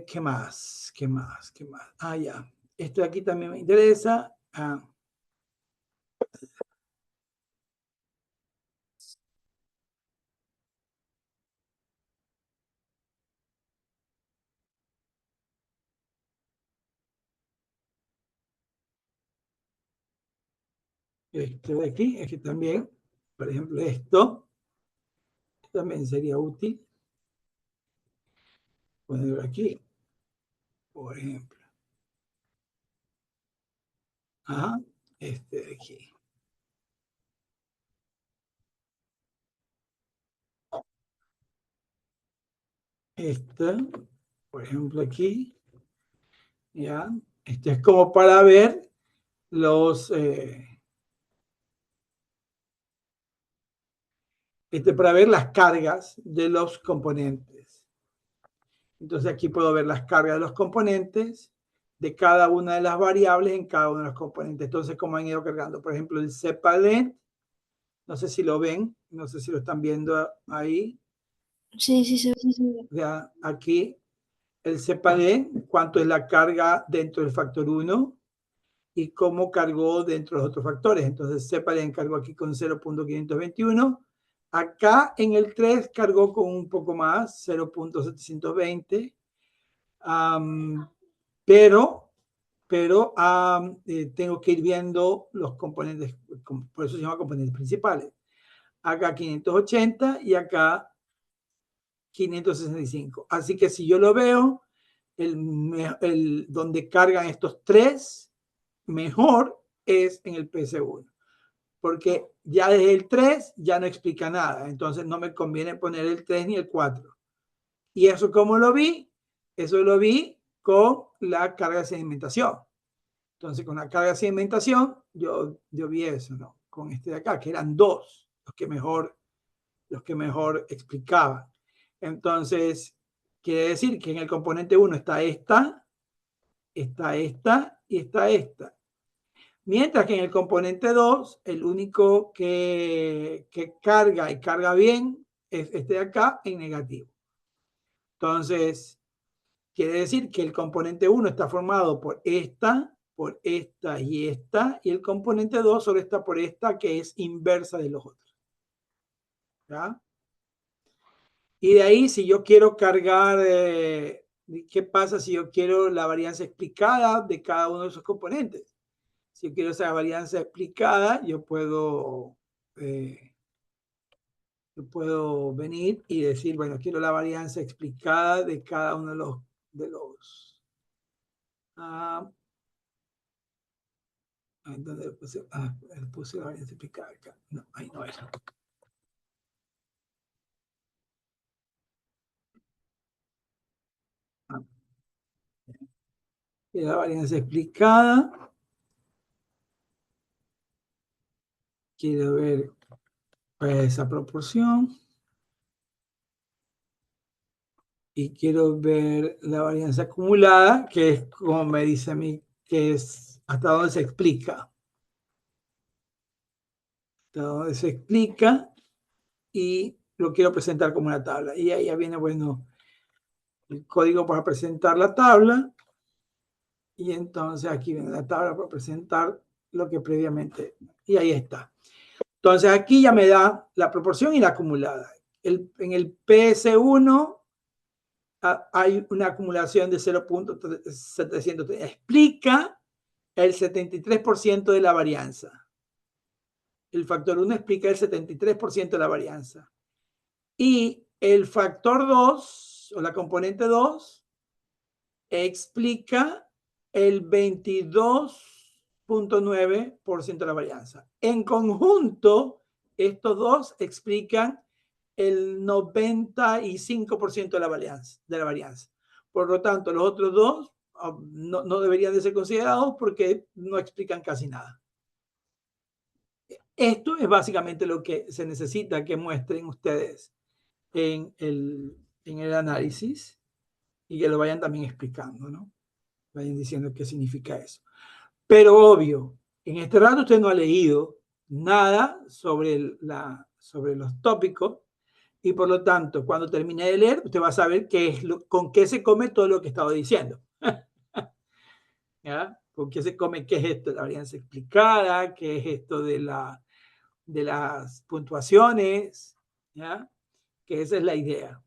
¿qué más? ¿Qué más? ¿Qué más? Ah, ya. Esto de aquí también me interesa. Esto de aquí, es que también, por ejemplo, esto también sería útil ponerlo aquí, por ejemplo. Ajá, este de aquí. Esta, por ejemplo, aquí. ¿Ya? Este es como para ver los... para ver las cargas de los componentes. Entonces aquí puedo ver las cargas de los componentes de cada una de las variables en cada uno de los componentes. Entonces, cómo han ido cargando. Por ejemplo, el CEPALENT, no sé si lo ven, no sé si lo están viendo ahí. Sí, sí, sí. Ya, aquí el CEPALENT, cuánto es la carga dentro del factor 1 y cómo cargó dentro de los otros factores. Entonces, CEPALENT cargó aquí con 0.521. Acá en el 3 cargó con un poco más, 0.720. Pero tengo que ir viendo los componentes, por eso se llama componentes principales. Acá 580 y acá 565. Así que si yo lo veo, donde cargan estos tres, mejor es en el PC1. Porque ya desde el 3 ya no explica nada. Entonces no me conviene poner el 3 ni el 4. ¿Y eso cómo lo vi? Eso lo vi con la carga de sedimentación. Entonces, con la carga de sedimentación, yo vi eso, ¿no? Con este de acá, que eran dos los que mejor explicaban. Entonces, quiere decir que en el componente 1 está esta y está esta. Mientras que en el componente 2, el único que carga y carga bien es este de acá en negativo. Entonces, quiere decir que el componente 1 está formado por esta y esta, y el componente 2 solo está por esta, que es inversa de los otros. ¿Ya? Y de ahí, si yo quiero cargar, ¿qué pasa si yo quiero la varianza explicada de cada uno de esos componentes? Si yo quiero esa varianza explicada, yo puedo venir y decir, bueno, quiero la varianza explicada de cada uno de los ¿dónde puse la varianza explicada acá? No, ahí no era. Y la varianza explicada. Quiero ver esa proporción. Y quiero ver la varianza acumulada, que es como me dice a mí, que es hasta dónde se explica. Hasta dónde se explica y lo quiero presentar como una tabla. Y ahí ya viene, bueno, el código para presentar la tabla. Y entonces aquí viene la tabla para presentar lo que previamente. Y ahí está. Entonces aquí ya me da la proporción y la acumulada. En el PS1 hay una acumulación de 0.700. Explica el 73% de la varianza. El factor 1 explica el 73% de la varianza. Y el factor 2, o la componente 2, explica el 22.9% de la varianza. En conjunto, estos dos explican el 95% de la varianza. Por lo tanto, los otros dos no deberían de ser considerados porque no explican casi nada. Esto es básicamente lo que se necesita que muestren ustedes en el análisis y que lo vayan también explicando, ¿no? Vayan diciendo qué significa eso. Pero obvio, en este rato usted no ha leído nada sobre los tópicos y por lo tanto, cuando termine de leer, usted va a saber con qué se come todo lo que he estado diciendo. ¿Ya? ¿Con qué se come? ¿Qué es esto de la varianza explicada? ¿Qué es esto de las puntuaciones? ¿Ya? Que esa es la idea.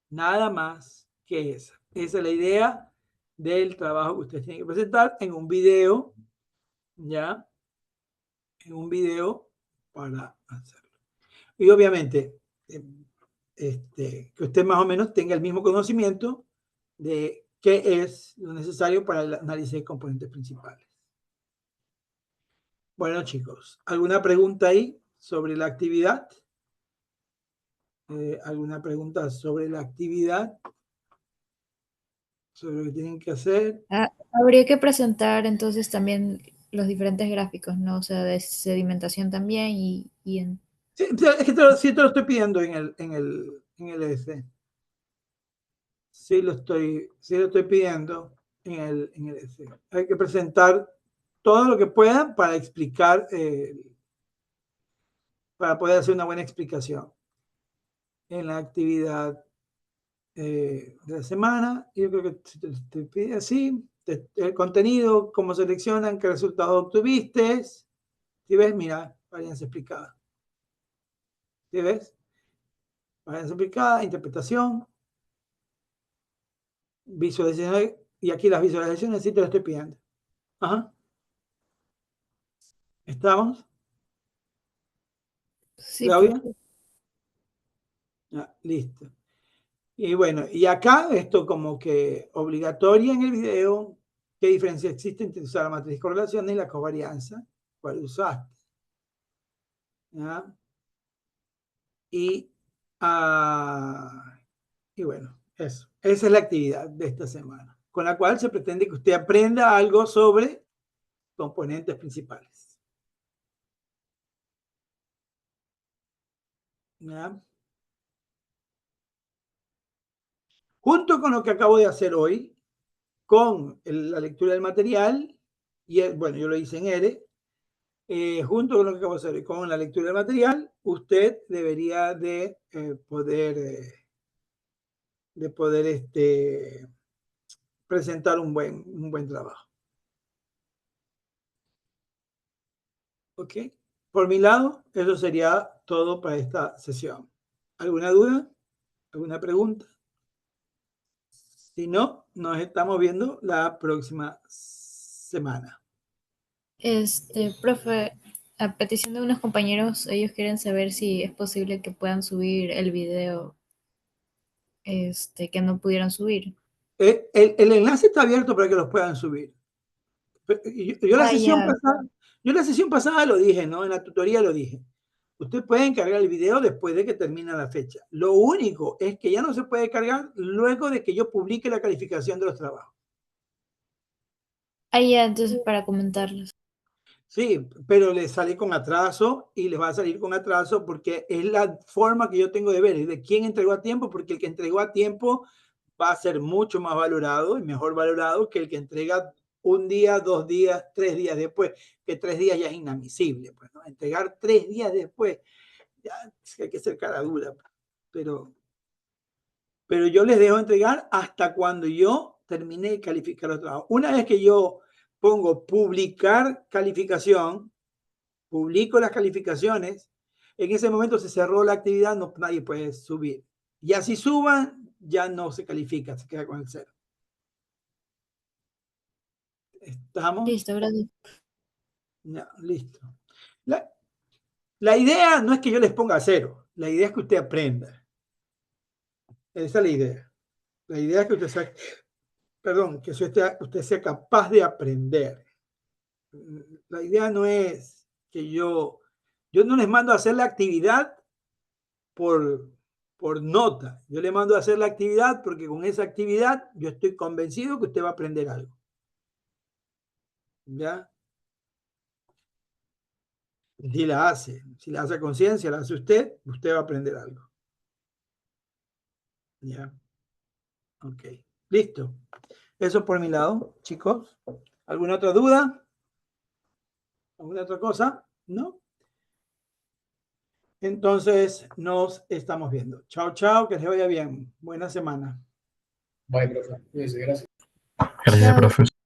Nada más que esa. Esa es la idea del trabajo que ustedes tienen que presentar en un video, ¿ya? En un video para hacerlo. Y obviamente, que usted más o menos tenga el mismo conocimiento de qué es lo necesario para el análisis de componentes principales. Bueno, chicos, ¿alguna pregunta ahí sobre la actividad? ¿Alguna pregunta sobre la actividad? ¿Sobre lo que tienen que hacer? Habría que presentar entonces también los diferentes gráficos, ¿no? O sea, de sedimentación también Sí, es que sí te lo estoy pidiendo en el ES. Sí lo estoy pidiendo en el ES. Hay que presentar todo lo que puedan para explicar, para poder hacer una buena explicación en la actividad de la semana. Yo creo que te pide así, el contenido, cómo seleccionan, qué resultados obtuviste. ¿Sí ves? Mira, varianza explicada. ¿Sí ves? Varianza explicada, interpretación, visualización, y aquí las visualizaciones sí te las estoy pidiendo. Ajá. ¿Estamos? sí, ¿Claudia? Ya, listo. Y bueno, y acá esto como que obligatoria en el video, ¿qué diferencia existe entre usar la matriz de correlación y la covarianza? ¿Cuál usaste? ¿Ya? Y bueno, eso. Esa es la actividad de esta semana, con la cual se pretende que usted aprenda algo sobre componentes principales. ¿Ya? Junto con lo que acabo de hacer hoy, con la lectura del material, y bueno, yo lo hice en ERE, junto con lo que acabo de hacer hoy, con la lectura del material, usted debería de poder presentar un buen trabajo. ¿Ok? Por mi lado, eso sería todo para esta sesión. ¿Alguna duda? ¿Alguna pregunta? Si no, nos estamos viendo la próxima semana. Profe, a petición de unos compañeros, ellos quieren saber si es posible que puedan subir el video que no pudieron subir. El enlace está abierto para que los puedan subir. Yo la sesión pasada lo dije, ¿no? En la tutoría lo dije. Usted puede encargar el video después de que termine la fecha. Lo único es que ya no se puede cargar luego de que yo publique la calificación de los trabajos. Ya, entonces para comentarlos. Sí, pero le sale con atraso y les va a salir con atraso porque es la forma que yo tengo de ver, es de quién entregó a tiempo, porque el que entregó a tiempo va a ser mucho más valorado y mejor valorado que el que entrega un día, 2 días, 3 días después, que 3 días ya es inadmisible. Pues, ¿no? Entregar 3 días después, ya hay que ser cara dura, pero yo les dejo entregar hasta cuando yo termine de calificar los trabajos. Una vez que yo pongo publicar calificación, publico las calificaciones, en ese momento se cerró la actividad, no, nadie puede subir. Ya si suban, ya no se califica, se queda con el 0. ¿Estamos? Listo, gracias. Ya, listo. La idea no es que yo les ponga 0, la idea es que usted aprenda. Esa es la idea. La idea es que usted sea capaz de aprender. La idea no es que yo no les mando a hacer la actividad por nota. Yo le mando a hacer la actividad porque con esa actividad yo estoy convencido que usted va a aprender algo. ¿Ya? Si la hace a conciencia, la hace usted va a aprender algo. Ya. Ok. Listo. Eso por mi lado, chicos. ¿Alguna otra duda? ¿Alguna otra cosa? ¿No? Entonces nos estamos viendo. Chao, chao, que les vaya bien. Buena semana. Bye, profe. Gracias. Gracias, Chao. profe.